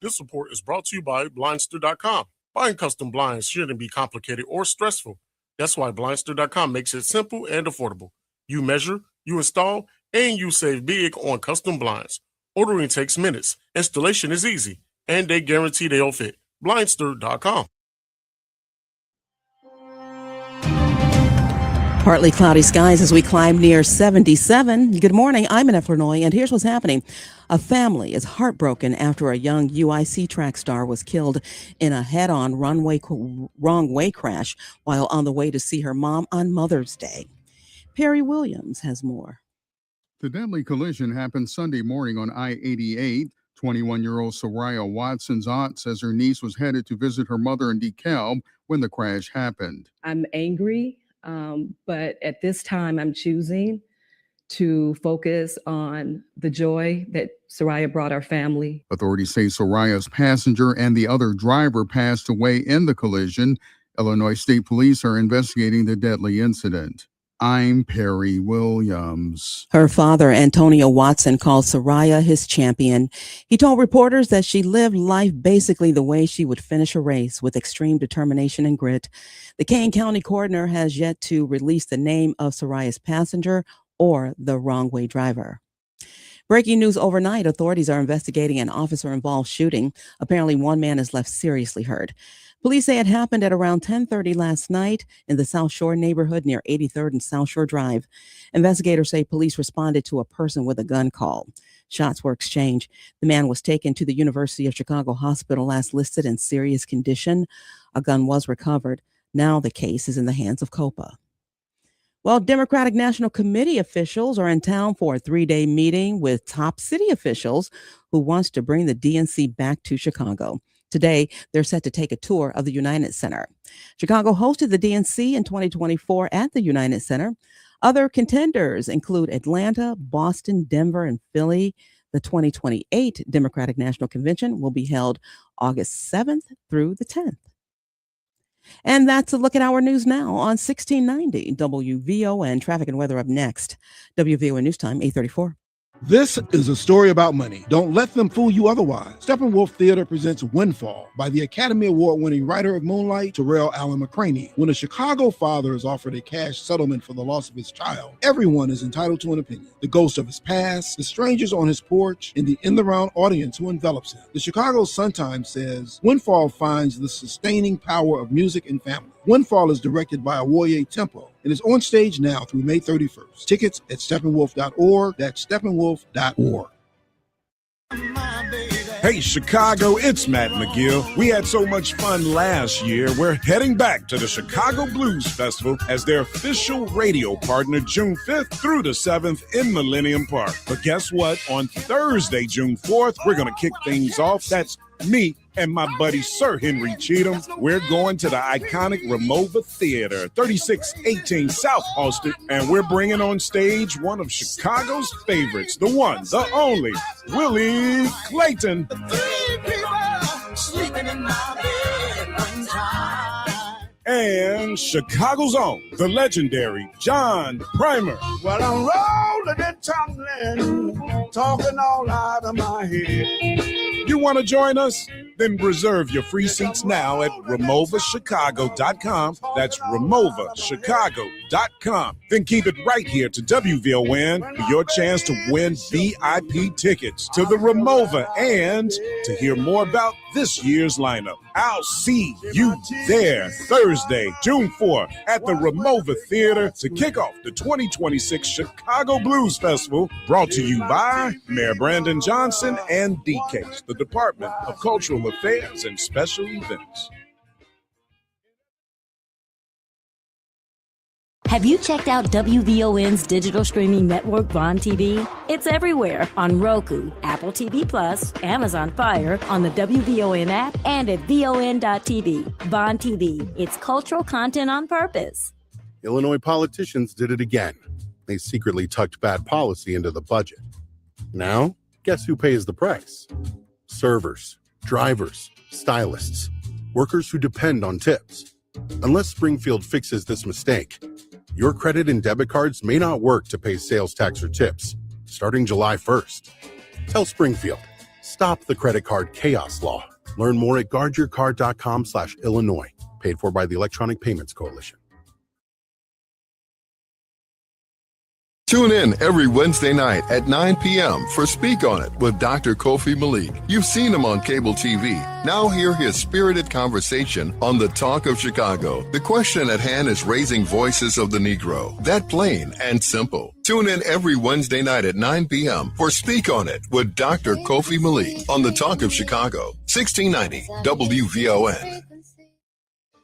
This report is brought to you by Blindster.com. Buying custom blinds shouldn't be complicated or stressful. That's why Blindster.com makes it simple and affordable. You measure, you install, and you save big on custom blinds. Ordering takes minutes, installation is easy, and they guarantee they'll fit. Blindster.com. Partly cloudy skies as we climb near 77. Good morning. I'm in Illinois, and here's what's happening. A family is heartbroken after a young UIC track star was killed in a head-on wrong way crash while on the way to see her mom on Mother's Day. Perry Williams has more. The deadly collision happened Sunday morning on I-88. 21-year-old Soraya Watson's aunt says her niece was headed to visit her mother in DeKalb when the crash happened. I'm angry, but at this time I'm choosing to focus on the joy that Soraya brought our family. Authorities say Soraya's passenger and the other driver passed away in the collision. Illinois State Police are investigating the deadly incident. I'm Perry Williams. Her father, Antonio Watson, called Soraya his champion. He told reporters that she lived life basically the way she would finish a race, with extreme determination and grit. The Kane County coroner has yet to release the name of Soraya's passenger or the wrong way driver. Breaking news overnight, authorities are investigating an officer-involved shooting. Apparently, one man is left seriously hurt. Police say it happened at around 10:30 last night in the South Shore neighborhood near 83rd and South Shore Drive. Investigators say police responded to a person with a gun call. Shots were exchanged. The man was taken to the University of Chicago hospital as listed in serious condition. A gun was recovered. Now the case is in the hands of COPA. Well, Democratic National Committee officials are in town for a 3-day meeting with top city officials who wants to bring the DNC back to Chicago. Today, they're set to take a tour of the United Center. Chicago hosted the DNC in 2024 at the United Center. Other contenders include Atlanta, Boston, Denver, and Philly. The 2028 Democratic National Convention will be held August 7th through the 10th. And that's a look at our news now on 1690 WVON. Traffic and weather up next. WVON News Time, 8:34. This is a story about money. Don't let them fool you otherwise. Steppenwolf Theater presents Windfall by the Academy Award-winning writer of Moonlight, Terrell Allen McCraney. When a Chicago father is offered a cash settlement for the loss of his child, everyone is entitled to an opinion. The ghost of his past, the strangers on his porch, and the in-the-round audience who envelops him. The Chicago Sun-Times says, Windfall finds the sustaining power of music and family. Windfall is directed by Awoye Tempo and is on stage now through May 31st. Tickets at steppenwolf.org. That's steppenwolf.org. Hey Chicago, it's Matt McGill. We had so much fun last year. We're heading back to the Chicago Blues Festival as their official radio partner June 5th through the 7th in Millennium Park. But guess what? On Thursday, June 4th, we're going to kick things off. That's me and my buddy Sir Henry Cheatham. We're going to the iconic Ramova Theater, 3618 South Austin, and we're bringing on stage one of Chicago's favorites, the one, the only, Willie Clayton. Sleeping in my bed one time. And Chicago's own, the legendary John Primer. Well, I'm rolling and tumbling, talking all out of my head. You want to join us? Then reserve your free seats now at RamovaChicago.com. That's RamovaChicago.com. Then keep it right here to WVON for your chance to win VIP tickets to the Ramova and to hear more about this year's lineup. I'll see you there Thursday, June 4th at the Ramova Theater to kick off the 2026 Chicago Blues Festival, brought to you by Mayor Brandon Johnson and DCASE, the Department of Cultural Affairs and Special Events. Have you checked out WVON's digital streaming network, Vaughn TV? It's everywhere on Roku, Apple TV Plus, Amazon Fire, on the WVON app, and at VON.TV. Vaughn TV, it's cultural content on purpose. Illinois politicians did it again. They secretly tucked bad policy into the budget. Now, guess who pays the price? Servers, drivers, stylists, workers who depend on tips. Unless Springfield fixes this mistake, your credit and debit cards may not work to pay sales tax or tips starting July 1st. Tell Springfield, stop the credit card chaos law. Learn more at guardyourcard.com/Illinois. Paid for by the Electronic Payments Coalition. Tune in every Wednesday night at 9 p.m. for Speak On It with Dr. Kofi Malik. You've seen him on cable TV. Now hear his spirited conversation on the Talk of Chicago. The question at hand is raising voices of the Negro. That plain and simple. Tune in every Wednesday night at 9 p.m. for Speak On It with Dr. Kofi Malik on the Talk of Chicago, 1690 WVON.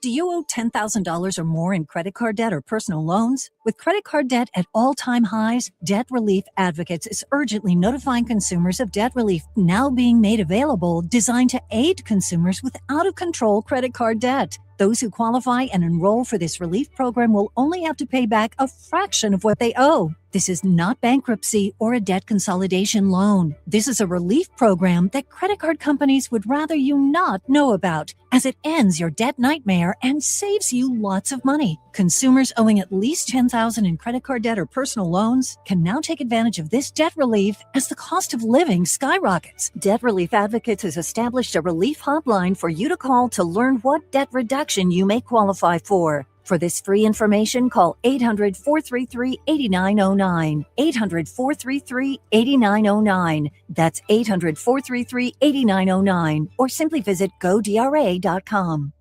Do you owe $10,000 or more in credit card debt or personal loans? With credit card debt at all-time highs, Debt Relief Advocates is urgently notifying consumers of debt relief now being made available, designed to aid consumers with out-of-control credit card debt. Those who qualify and enroll for this relief program will only have to pay back a fraction of what they owe. This is not bankruptcy or a debt consolidation loan. This is a relief program that credit card companies would rather you not know about, as it ends your debt nightmare and saves you lots of money. Consumers owing at least $10,000 in credit card debt or personal loans can now take advantage of this debt relief as the cost of living skyrockets. Debt Relief Advocates has established a relief hotline for you to call to learn what debt reduction you may qualify for. For this free information, call 800-433-8909. 800-433-8909. That's 800-433-8909. Or simply visit godra.com.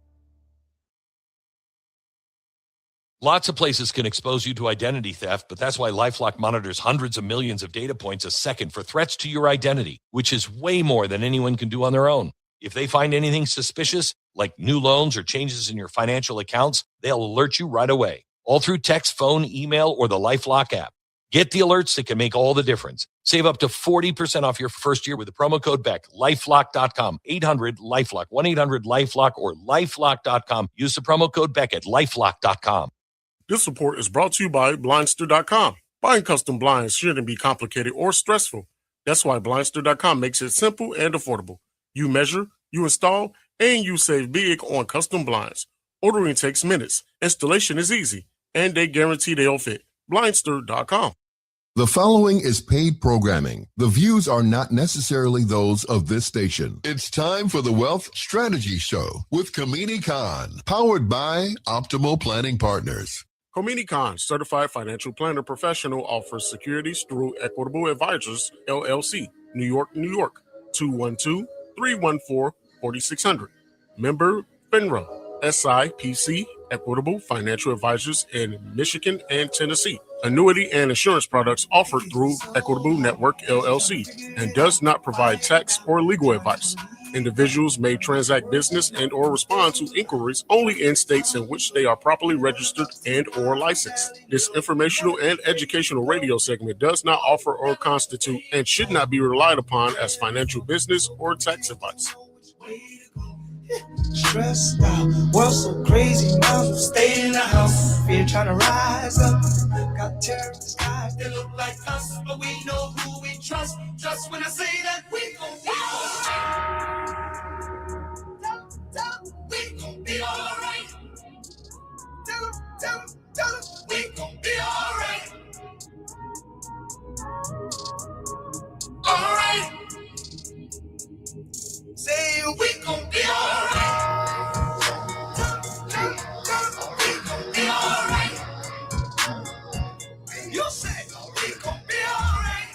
Lots of places can expose you to identity theft, but that's why LifeLock monitors hundreds of millions of data points a second for threats to your identity, which is way more than anyone can do on their own. If they find anything suspicious, like new loans or changes in your financial accounts, they'll alert you right away, all through text, phone, email, or the LifeLock app. Get the alerts that can make all the difference. Save up to 40% off your first year with the promo code BECK. LifeLock.com, 800-LifeLock, 1-800-LifeLock, or LifeLock.com. Use the promo code BECK at LifeLock.com. This report is brought to you by Blindster.com. Buying custom blinds shouldn't be complicated or stressful. That's why Blindster.com makes it simple and affordable. You measure, you install, and you save big on custom blinds. Ordering takes minutes, installation is easy, and they guarantee they'll fit. Blindster.com. The following is paid programming. The views are not necessarily those of this station. It's time for the Wealth Strategy Show with Kamini Khan, powered by Optimal Planning Partners. Komini Khan, certified financial planner professional, offers securities through Equitable Advisors, LLC, New York, New York, 212-314-4600. Member FINRA, SIPC, Equitable Financial Advisors in Michigan and Tennessee. Annuity and insurance products offered through Equitable Network, LLC, and does not provide tax or legal advice. Individuals may transact business and or respond to inquiries only in states in which they are properly registered and or licensed. This informational and educational radio segment does not offer or constitute and should not be relied upon as financial, business, or tax advice. Stressed out, world so crazy now. Stay in the house, fear trying to rise up. Got terror in the skies, they look like us, but we know who we trust. Just when I say that we gon' be alright, we gon' be alright. We gon' be alright. Alright. Say we gon' be alright. We gon' be alright. You say we gon' be alright.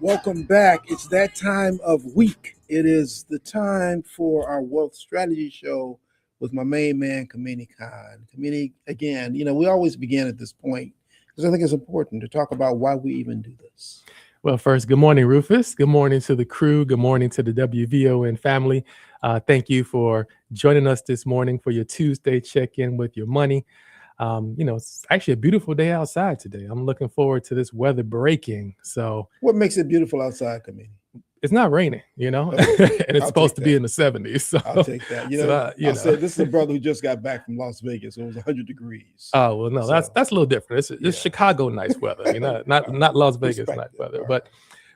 Welcome back. It's that time of week. It is the time for our Wealth Strategy Show with my main man, Kamini Khan. Kamini, again, we always begin at this point because I think it's important to talk about why we even do this. Well, first, good morning, Rufus. Good morning to the crew. Good morning to the WVON family. Thank you for joining us this morning for your Tuesday check-in with your money. It's actually a beautiful day outside today. I'm looking forward to this weather breaking. So, what makes it beautiful outside, Kamini? It's not raining, and it's supposed to be in the 70s. So I'll take that. I said this is a brother who just got back from Las Vegas. So it was 100 degrees. Oh well, no, that's a little different. It's Chicago nice weather, not Las Vegas nice weather. Right.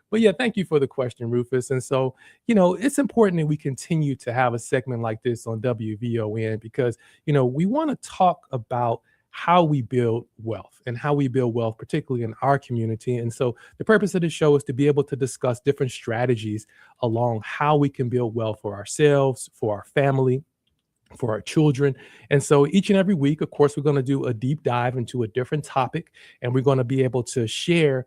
But yeah, thank you for the question, Rufus. And so, it's important that we continue to have a segment like this on WVON because we want to talk about how we build wealth and how we build wealth, particularly in our community. And so the purpose of the show is to be able to discuss different strategies along how we can build wealth for ourselves, for our family, for our children. And so each and every week, of course, we're going to do a deep dive into a different topic, and we're going to be able to share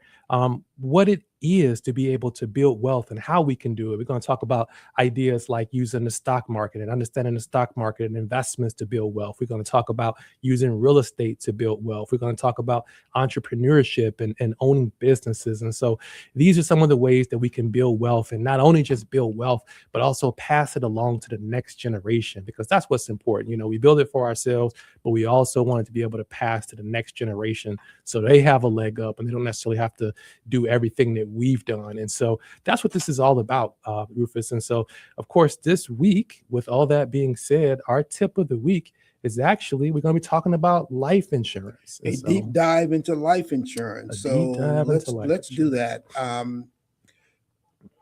what it is to be able to build wealth and how we can do it. We're going to talk about ideas like using the stock market and understanding the stock market and investments to build wealth. We're going to talk about using real estate to build wealth. We're going to talk about entrepreneurship and owning businesses. And so these are some of the ways that we can build wealth, and not only just build wealth, but also pass it along to the next generation, because that's what's important. You know, we build it for ourselves, but we also want it to be able to pass to the next generation so they have a leg up and they don't necessarily have to do everything that we've done. And so that's what this is all about, Rufus. And so, of course, this week, with all that being said, our tip of the week is actually, we're going to be talking about life insurance. A deep dive into life insurance. So let's do that.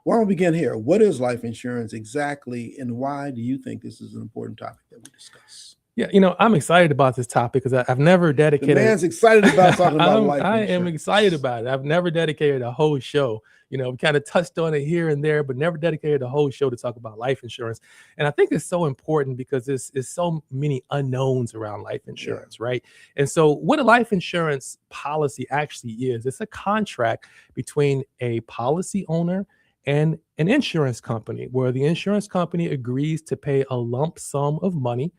Why don't we begin here? What is life insurance exactly, and why do you think this is an important topic that we discuss? Yeah, you know, I'm excited about this topic because I've never dedicated. The man's excited about talking about life insurance. I am excited about it. I've never dedicated a whole show. You know, we kind of touched on it here and there, but never dedicated a whole show to talk about life insurance. And I think it's so important because there's so many unknowns around life insurance, right? And so what a life insurance policy actually is, it's a contract between a policy owner and an insurance company, where the insurance company agrees to pay a lump sum of money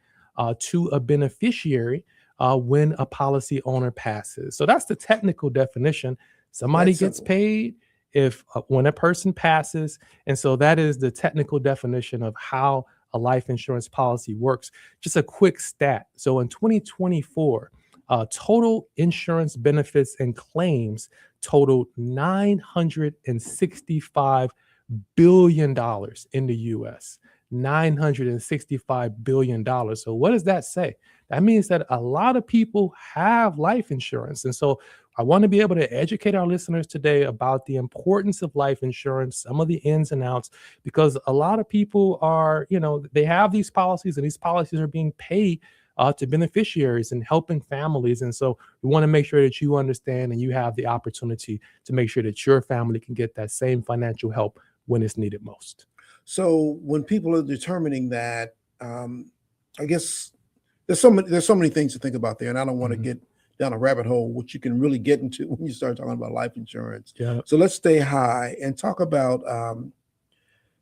to a beneficiary when a policy owner passes. So that's the technical definition. Somebody gets paid if when a person passes. And so that is the technical definition of how a life insurance policy works. Just a quick stat. So in 2024, total insurance benefits and claims totaled $965 billion in the US. $965 billion. So what does that say? That means that a lot of people have life insurance. And so I want to be able to educate our listeners today about the importance of life insurance, some of the ins and outs, because a lot of people are, you know, they have these policies, and these policies are being paid to beneficiaries and helping families. And so we want to make sure that you understand and you have the opportunity to make sure that your family can get that same financial help when it's needed most. So when people are determining that, I guess there's so many things to think about there, and I don't want to get down a rabbit hole, which you can really get into when you start talking about life insurance. Yeah. So let's stay high and talk about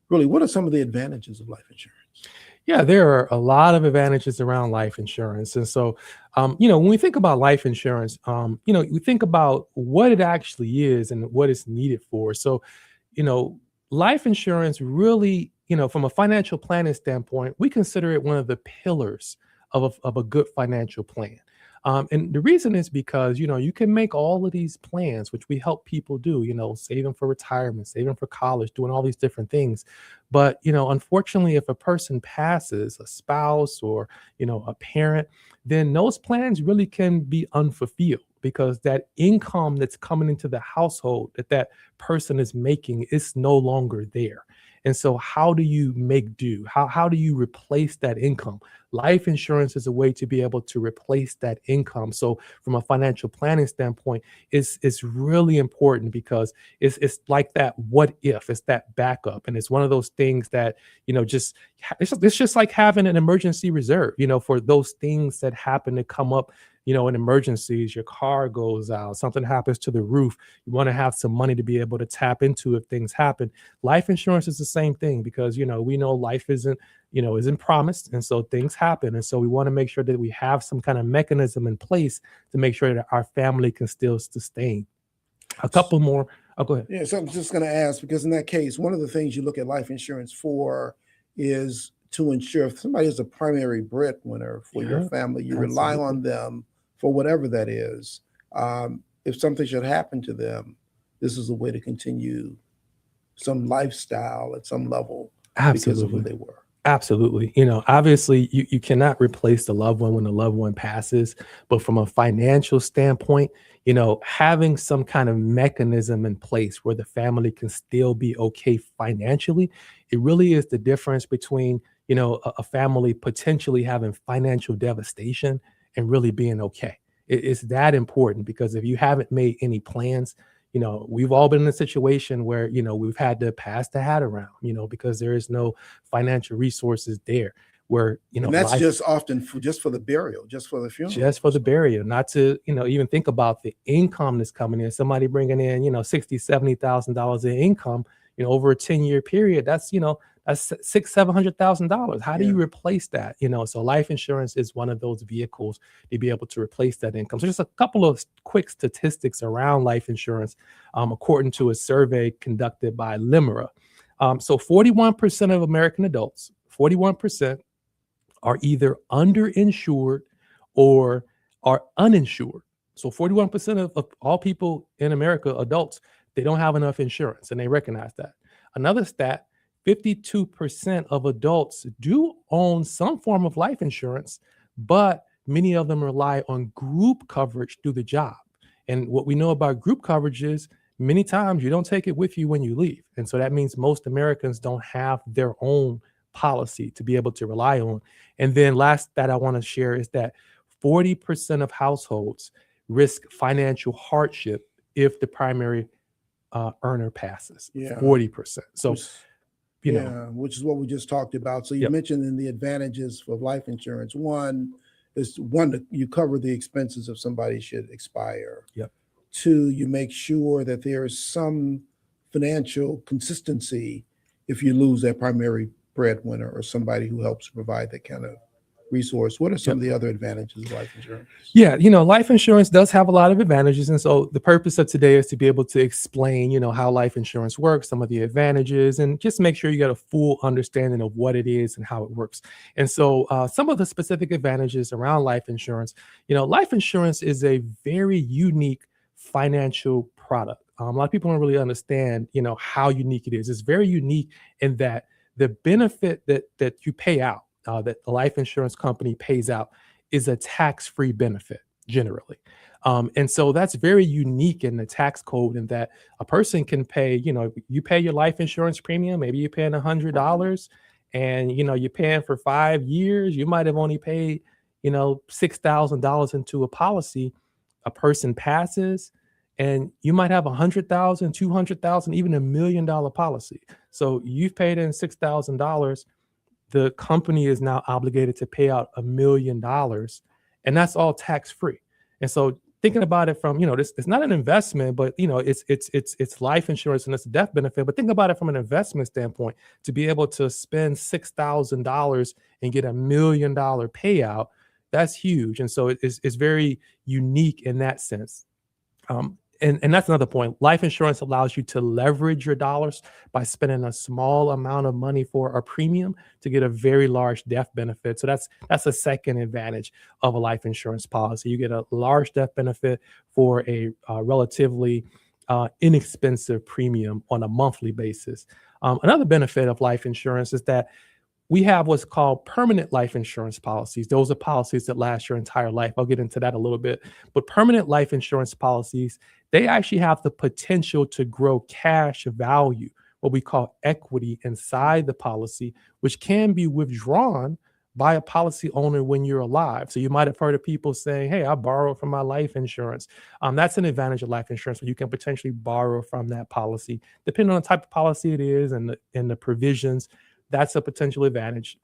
really what are some of the advantages of life insurance? Yeah, there are a lot of advantages around life insurance. And so, you know, when we think about life insurance, you know, we think about what it actually is and what it's needed for. So, you know, life insurance really, you know, from a financial planning standpoint, we consider it one of the pillars of a good financial plan. And the reason is because, you know, you can make all of these plans, which we help people do, you know, saving for retirement, saving for college, doing all these different things. But, you know, unfortunately, if a person passes, a spouse or, you know, a parent, then those plans really can be unfulfilled, because that income that's coming into the household that person is making is no longer there. And so how do you make do? How do you replace that income? Life insurance is a way to be able to replace that income. So from a financial planning standpoint, it's really important, because it's like that what if, it's that backup. And it's one of those things that, you know, it's just like having an emergency reserve, you know, for those things that happen to come up, you know, in emergencies. Your car goes out, something happens to the roof. You want to have some money to be able to tap into if things happen. Life insurance is the same thing, because, you know, we know life isn't promised. And so things happen. And so we want to make sure that we have some kind of mechanism in place to make sure that our family can still sustain. A couple more. Oh, go ahead. Yeah, so I'm just going to ask, because in that case, one of the things you look at life insurance for is to ensure if somebody is a primary breadwinner for your family, you rely on them for whatever that is. If something should happen to them, this is a way to continue some lifestyle at some level because of who they were. Absolutely. You know, obviously you cannot replace the loved one when the loved one passes, but from a financial standpoint, you know, having some kind of mechanism in place where the family can still be okay financially, it really is the difference between, you know, a family potentially having financial devastation and really being okay. It's that important, because if you haven't made any plans, you know, we've all been in a situation where, you know, we've had to pass the hat around, you know, because there is no financial resources there. where, you know, and that's life, just often just for the burial, just for the funeral. just for the burial, not to, you know, even think about the income that's coming in. Somebody bringing in, you know, $60,000-$70,000 in income, you know, over a 10-year period. That's, you know, that's $600,000-$700,000. How do you replace that? You know, so life insurance is one of those vehicles to be able to replace that income. So just a couple of quick statistics around life insurance, according to a survey conducted by Limera. So 41% of American adults, 41%, are either underinsured or are uninsured. So 41% of all people in America, adults, they don't have enough insurance, and they recognize that. Another stat, 52% of adults do own some form of life insurance, but many of them rely on group coverage through the job. And what we know about group coverage is many times you don't take it with you when you leave. And so that means most Americans don't have their own policy to be able to rely on. And then last that I want to share is that 40% of households risk financial hardship if the primary earner passes. 40%. So, you know, which is what we just talked about. So you mentioned in the advantages of life insurance, one is that you cover the expenses if somebody should expire. Yep. Two, you make sure that there is some financial consistency if you lose that primary breadwinner or somebody who helps provide that kind of resource. What are some of the other advantages of life insurance? Yeah, you know, life insurance does have a lot of advantages. And so the purpose of today is to be able to explain, you know, how life insurance works, some of the advantages, and just make sure you get a full understanding of what it is and how it works. And so some of the specific advantages around life insurance, you know, life insurance is a very unique financial product. A lot of people don't really understand, you know, how unique it is. It's very unique in that the benefit that you pay out, that the life insurance company pays out, is a tax-free benefit generally. And so that's very unique in the tax code in that a person can pay, you know, you pay your life insurance premium, maybe you're paying $100 and, you know, you're paying for 5 years, you might have only paid, you know, $6,000 into a policy. A person passes and you might have $100,000, $200,000, even $1 million policy. So you've paid in $6,000. The company is now obligated to pay out $1 million, and that's all tax free. And so thinking about it from, you know, it's not an investment, but you know, it's life insurance and it's a death benefit. But think about it from an investment standpoint, to be able to spend $6,000 and get $1 million payout, that's huge. And so it's very unique in that sense. And that's another point. Life insurance allows you to leverage your dollars by spending a small amount of money for a premium to get a very large death benefit. So that's a second advantage of a life insurance policy. You get a large death benefit for a relatively inexpensive premium on a monthly basis. Another benefit of life insurance is that we have what's called permanent life insurance policies. Those are policies that last your entire life. I'll get into that a little bit. But permanent life insurance policies, they actually have the potential to grow cash value, what we call equity inside the policy, which can be withdrawn by a policy owner when you're alive. So you might have heard of people saying, hey, I borrowed from my life insurance. That's an advantage of life insurance, where you can potentially borrow from that policy. Depending on the type of policy it is and the provisions, that's a potential advantage.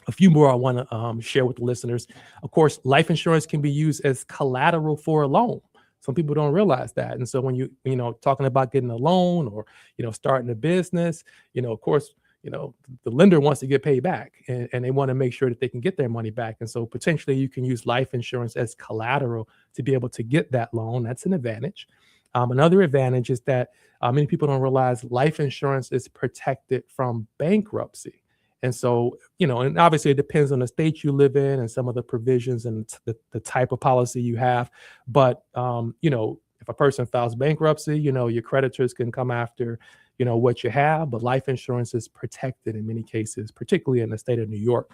A few more I want to share with the listeners. Of course, life insurance can be used as collateral for a loan. Some people don't realize that. And so when you know, talking about getting a loan or, you know, starting a business, you know, of course, you know, the lender wants to get paid back and they want to make sure that they can get their money back. And so potentially you can use life insurance as collateral to be able to get that loan. That's an advantage. Another advantage is that many people don't realize life insurance is protected from bankruptcy. And so, you know, and obviously it depends on the state you live in and some of the provisions and the type of policy you have. But, you know, if a person files bankruptcy, you know, your creditors can come after, you know, what you have. But life insurance is protected in many cases, particularly in the state of New York.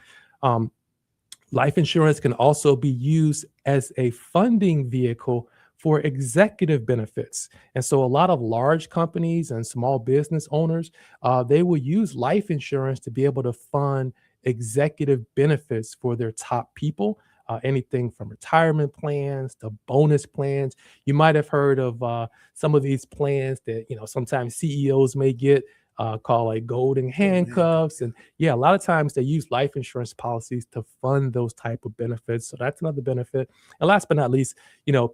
Life insurance can also be used as a funding vehicle for executive benefits. And so a lot of large companies and small business owners, they will use life insurance to be able to fund executive benefits for their top people, anything from retirement plans to bonus plans. You might have heard of some of these plans that, you know, sometimes CEOs may get called like golden handcuffs. And yeah, a lot of times they use life insurance policies to fund those type of benefits. So that's another benefit. And last but not least,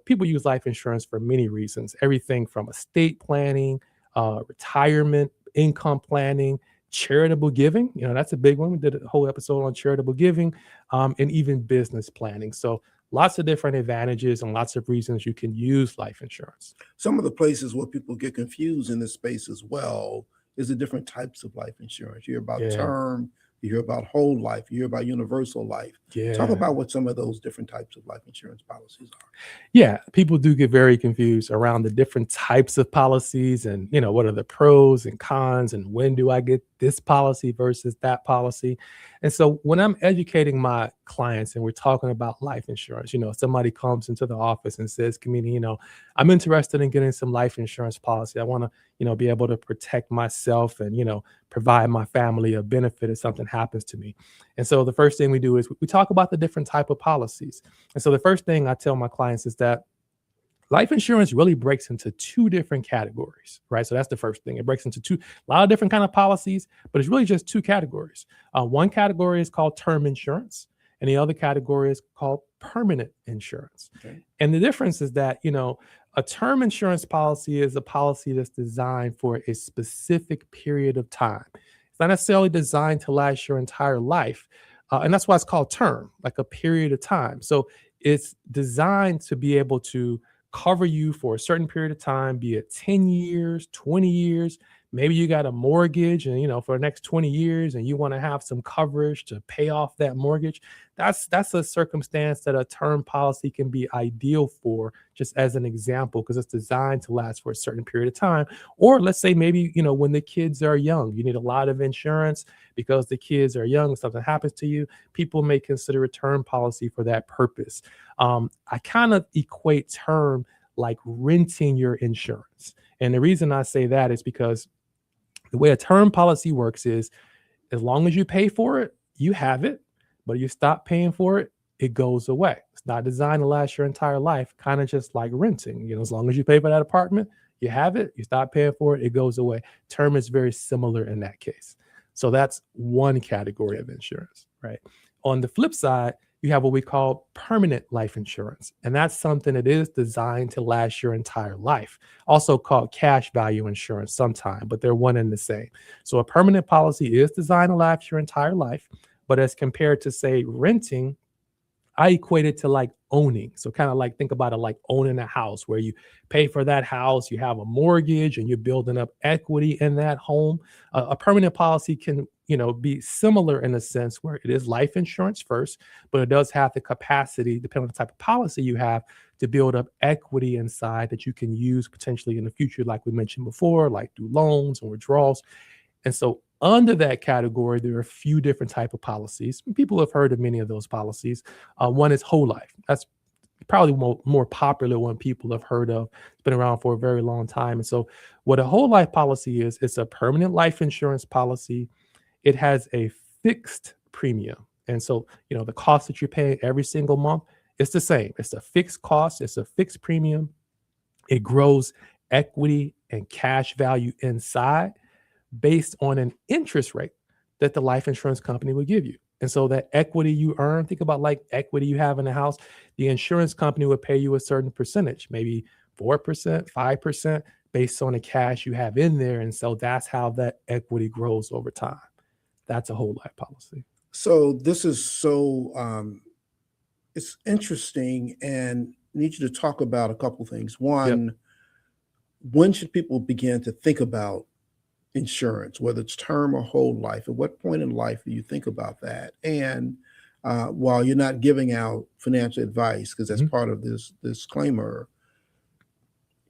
people use life insurance for many reasons, everything from estate planning, retirement, income planning, charitable giving. That's a big one. We did a whole episode on charitable giving, and even business planning. So lots of different advantages and lots of reasons you can use life insurance. Some of the places where people get confused in this space as well is the different types of life insurance. You hear about term, you hear about whole life, you hear about universal life. Talk about what some of those different types of life insurance policies are. Yeah, people do get very confused around the different types of policies and, what are the pros and cons and when do I get this policy versus that policy. And so when I'm educating my clients and we're talking about life insurance, somebody comes into the office and says, community, I'm interested in getting some life insurance policy. I want to, be able to protect myself and, provide my family a benefit if something happens to me. And so the first thing we do is we talk about the different type of policies. And so the first thing I tell my clients is that life insurance really breaks into two different categories, right? So that's the first thing. It breaks into a lot of different kind of policies, but it's really just two categories. One category is called term insurance, and the other category is called permanent insurance. Okay. And the difference is that, a term insurance policy is a policy that's designed for a specific period of time. It's not necessarily designed to last your entire life. And that's why it's called term, like a period of time. So it's designed to be able to cover you for a certain period of time, be it 10 years, 20 years. Maybe you got a mortgage and, for the next 20 years and you want to have some coverage to pay off that mortgage. That's a circumstance that a term policy can be ideal for, just as an example, because it's designed to last for a certain period of time. Or let's say maybe, when the kids are young, you need a lot of insurance because the kids are young, something happens to you. People may consider a term policy for that purpose. I kind of equate term like renting your insurance. And the reason I say that is because the way a term policy works is as long as you pay for it, you have it, but you stop paying for it, it goes away. It's not designed to last your entire life, kind of just like renting. As long as you pay for that apartment, you have it, you stop paying for it, it goes away. Term is very similar in that case. So that's one category of insurance, right? On the flip side, you have what we call permanent life insurance. And that's something that is designed to last your entire life. Also called cash value insurance sometime, but they're one and the same. So a permanent policy is designed to last your entire life. But as compared to, say, renting, I equate it to like owning. So kind of like think about it like owning a house where you pay for that house, you have a mortgage and you're building up equity in that home. A permanent policy can, be similar in a sense where it is life insurance first, but it does have the capacity, depending on the type of policy you have, to build up equity inside that you can use potentially in the future, like we mentioned before, like through loans and withdrawals. And so under that category, there are a few different type of policies. People have heard of many of those policies. One is whole life. That's probably more popular one people have heard of. It's been around for a very long time. And so what a whole life policy is, it's a permanent life insurance policy. It has a fixed premium. And so, the cost that you pay every single month, it's the same. It's a fixed cost. It's a fixed premium. It grows equity and cash value inside based on an interest rate that the life insurance company would give you. And so that equity you earn, think about like equity you have in a house, the insurance company would pay you a certain percentage, maybe 4%, 5%, based on the cash you have in there. And so that's how that equity grows over time. That's a whole life policy. So this is it's interesting, and I need you to talk about a couple things. One, when should people begin to think about insurance, whether it's term or whole life? At what point in life do you think about that? And while you're not giving out financial advice, because that's part of this disclaimer,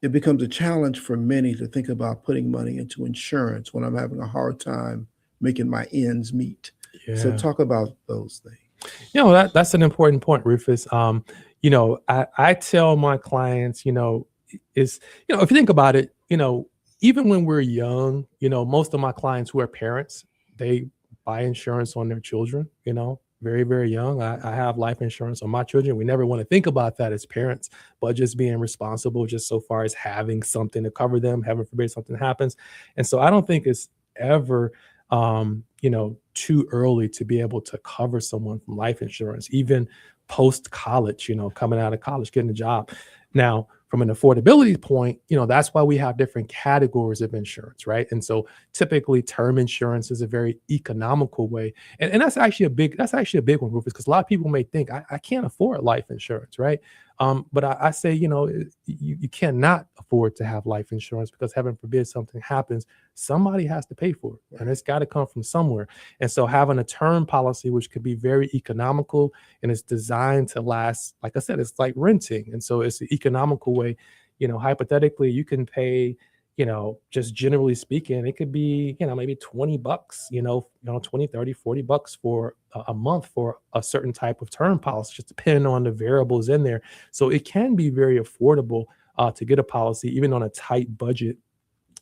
it becomes a challenge for many to think about putting money into insurance when I'm having a hard time making my ends meet. Yeah. So talk about those things. That's an important point, Rufus. I tell my clients, if you think about it, even when we're young, most of my clients who are parents, they buy insurance on their children, very, very young. I have life insurance on my children. We never want to think about that as parents, but just being responsible just so far as having something to cover them, heaven forbid something happens. And so I don't think it's ever, too early to be able to cover someone from life insurance, even post college, coming out of college, getting a job. Now, from an affordability point, that's why we have different categories of insurance, right? And so typically term insurance is a very economical way. And that's actually a big one, Rufus, because a lot of people may think I can't afford life insurance, right? But I say, you cannot afford to have life insurance because heaven forbid something happens, somebody has to pay for it, and it's got to come from somewhere. And so having a term policy, which could be very economical and it's designed to last, like I said, it's like renting. And so it's an economical way, hypothetically, you can pay, just generally speaking, it could be, maybe $20, 20, 30, $40 for a month for a certain type of term policy, just depending on the variables in there. So it can be very affordable to get a policy, even on a tight budget.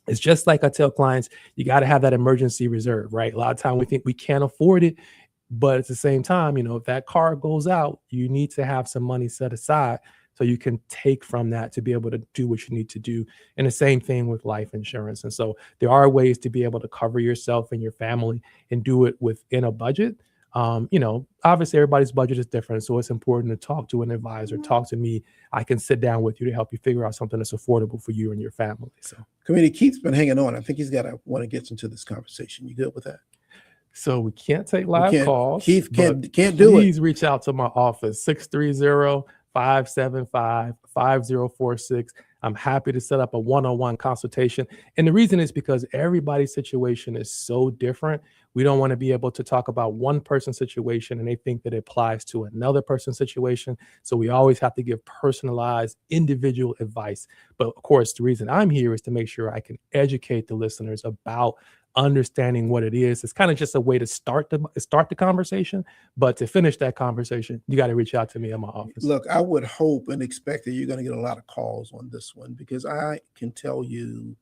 It's just like I tell clients, you got to have that emergency reserve, right? A lot of time we think we can't afford it, but at the same time, if that car goes out, you need to have some money set aside so you can take from that to be able to do what you need to do. And the same thing with life insurance. And so there are ways to be able to cover yourself and your family and do it within a budget. Obviously everybody's budget is different. So it's important to talk to an advisor, talk to me. I can sit down with you to help you figure out something that's affordable for you and your family. So Committee, Keith's been hanging on. I think he's want to get into this conversation. You good with that? So we can't take live calls. Keith can't do it. Please reach out to my office, 630-575-5046. I'm happy to set up a one-on-one consultation. And the reason is because everybody's situation is so different. We don't want to be able to talk about one person's situation and they think that it applies to another person's situation. So we always have to give personalized, individual advice. But of course, the reason I'm here is to make sure I can educate the listeners about understanding what it is. It's kind of just a way to start the conversation, but to finish that conversation, you got to reach out to me in my office. Look, I would hope and expect that you're going to get a lot of calls on this one, because I can tell you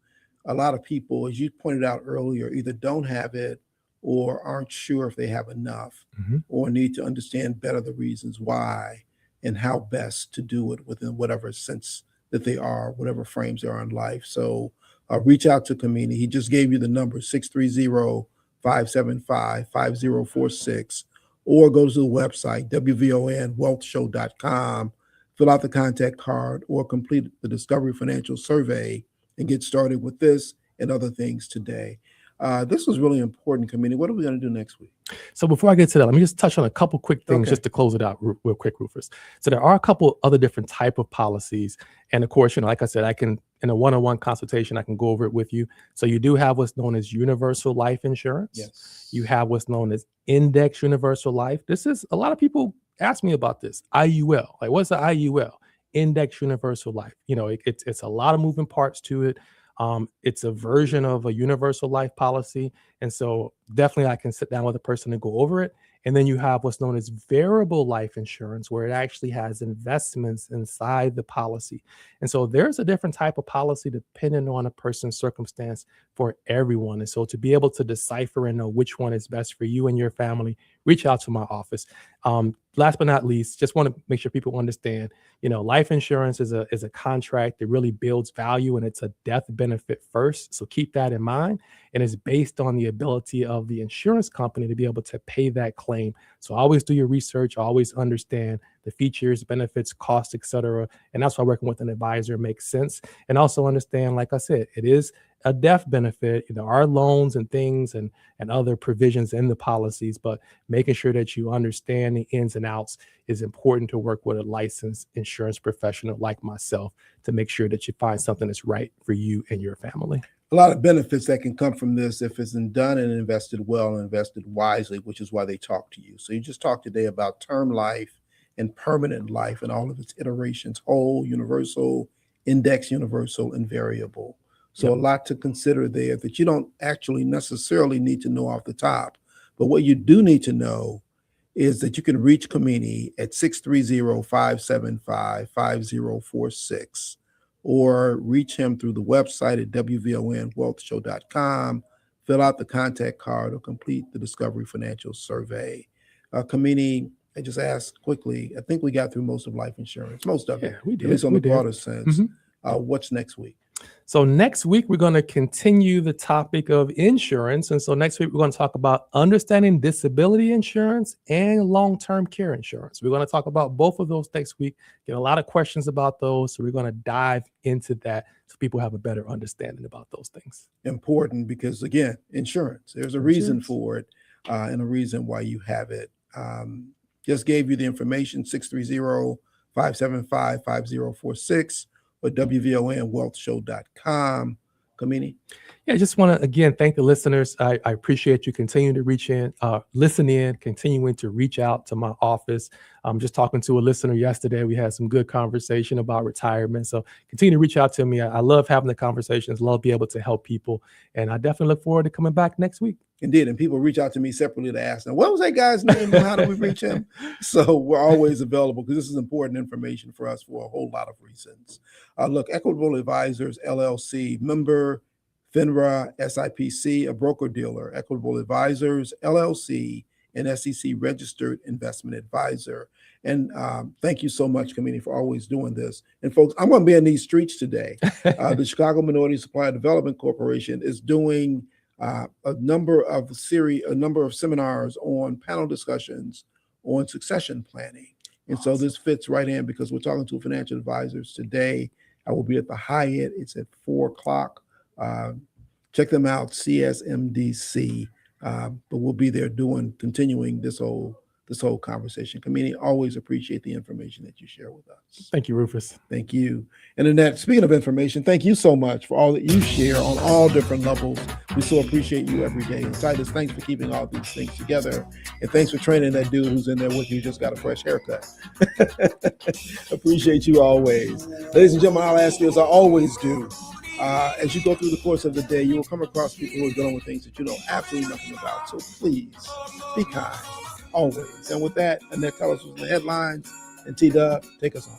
a lot of people, as you pointed out earlier, either don't have it or aren't sure if they have enough, or need to understand better the reasons why and how best to do it within whatever sense that they are, whatever frames they are in life. So reach out to Kamini. He just gave you the number, 630-575-5046, or go to the website, wvonwealthshow.com, fill out the contact card, or complete the Discovery Financial Survey and get started with this and other things today. This was really important, Kamini. What are we going to do next week? So before I get to that, let me just touch on a couple quick things just to close it out real quick, Rufus. So there are a couple other different type of policies. And of course, like I said, I can, in a one-on-one consultation, I can go over it with you. So you do have what's known as universal life insurance. Yes. You have what's known as index universal life. This is, a lot of people ask me about this. IUL, like what's the IUL? Index universal life. It's a lot of moving parts to it. It's a version of a universal life policy. And so definitely I can sit down with a person and go over it. And then you have what's known as variable life insurance, where it actually has investments inside the policy. And so there's a different type of policy depending on a person's circumstance for everyone. And so to be able to decipher and know which one is best for you and your family, reach out to my office. Last but not least, just want to make sure people understand, life insurance is a contract that really builds value, and it's a death benefit first. So keep that in mind. And it's based on the ability of the insurance company to be able to pay that claim. So always do your research, always understand the features, benefits, costs, etc. And that's why working with an advisor makes sense. And also understand, like I said, it is a death benefit. There are loans and things and other provisions in the policies, but making sure that you understand the ins and outs is important to work with a licensed insurance professional like myself to make sure that you find something that's right for you and your family. A lot of benefits that can come from this if it's done and invested well and invested wisely, which is why they talk to you. So you just talked today about term life and permanent life and all of its iterations: whole, universal, index, universal, and variable. So a lot to consider there that you don't actually necessarily need to know off the top. But what you do need to know is that you can reach Kamini at 630-575-5046, or reach him through the website at wvonwealthshow.com, fill out the contact card, or complete the Discovery Financial Survey. Kamini, I just asked quickly, I think we got through most of life insurance, most of it, we did, at least on we the did. broader sense. What's next week? So next week, we're going to continue the topic of insurance. And so next week, we're going to talk about understanding disability insurance and long-term care insurance. We're going to talk about both of those next week, get a lot of questions about those. So we're going to dive into that so people have a better understanding about those things. Important because, again, insurance, there's a reason for it and a reason why you have it. Just gave you the information, 630-575-5046 or WVONwealthshow.com. Kamini? Yeah, I just want to, again, thank the listeners. I appreciate you continuing to reach in, listen in, continuing to reach out to my office. I'm just talking to a listener yesterday. We had some good conversation about retirement. So continue to reach out to me. I love having the conversations, love being able to help people. And I definitely look forward to coming back next week. Indeed. And people reach out to me separately to ask, now, what was that guy's name and how do we reach him? So we're always available because this is important information for us for a whole lot of reasons. Look, Equitable Advisors, LLC, member FINRA, SIPC, a broker-dealer, Equitable Advisors, LLC, an SEC registered investment advisor. And thank you so much, Kamini, for always doing this. And folks, I'm going to be in these streets today. The Chicago Minority Supplier Development Corporation is doing a number of seminars on panel discussions on succession planning. And so this fits right in because we're talking to financial advisors today. I will be at the Hyatt. It's at 4:00. Check them out, CSMDC. But we'll be there continuing this whole conversation. Kamini, always appreciate the information that you share with us. Thank you, Rufus. Thank you. And Annette, speaking of information, thank you so much for all that you share on all different levels. We so appreciate you every day. And Titus, thanks for keeping all these things together. And thanks for training that dude who's in there with you who just got a fresh haircut. Appreciate you always. Ladies and gentlemen, I'll ask you, as I always do, as you go through the course of the day, you will come across people who are dealing with things that you know absolutely nothing about. So please be kind, always. And with that, Annette, tell us what's in the headlines. And T-Dub, take us home.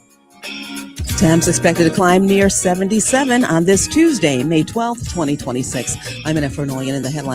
Temps expected to climb near 77 on this Tuesday, May 12th, 2026. I'm Annette Fernolian in the headlines.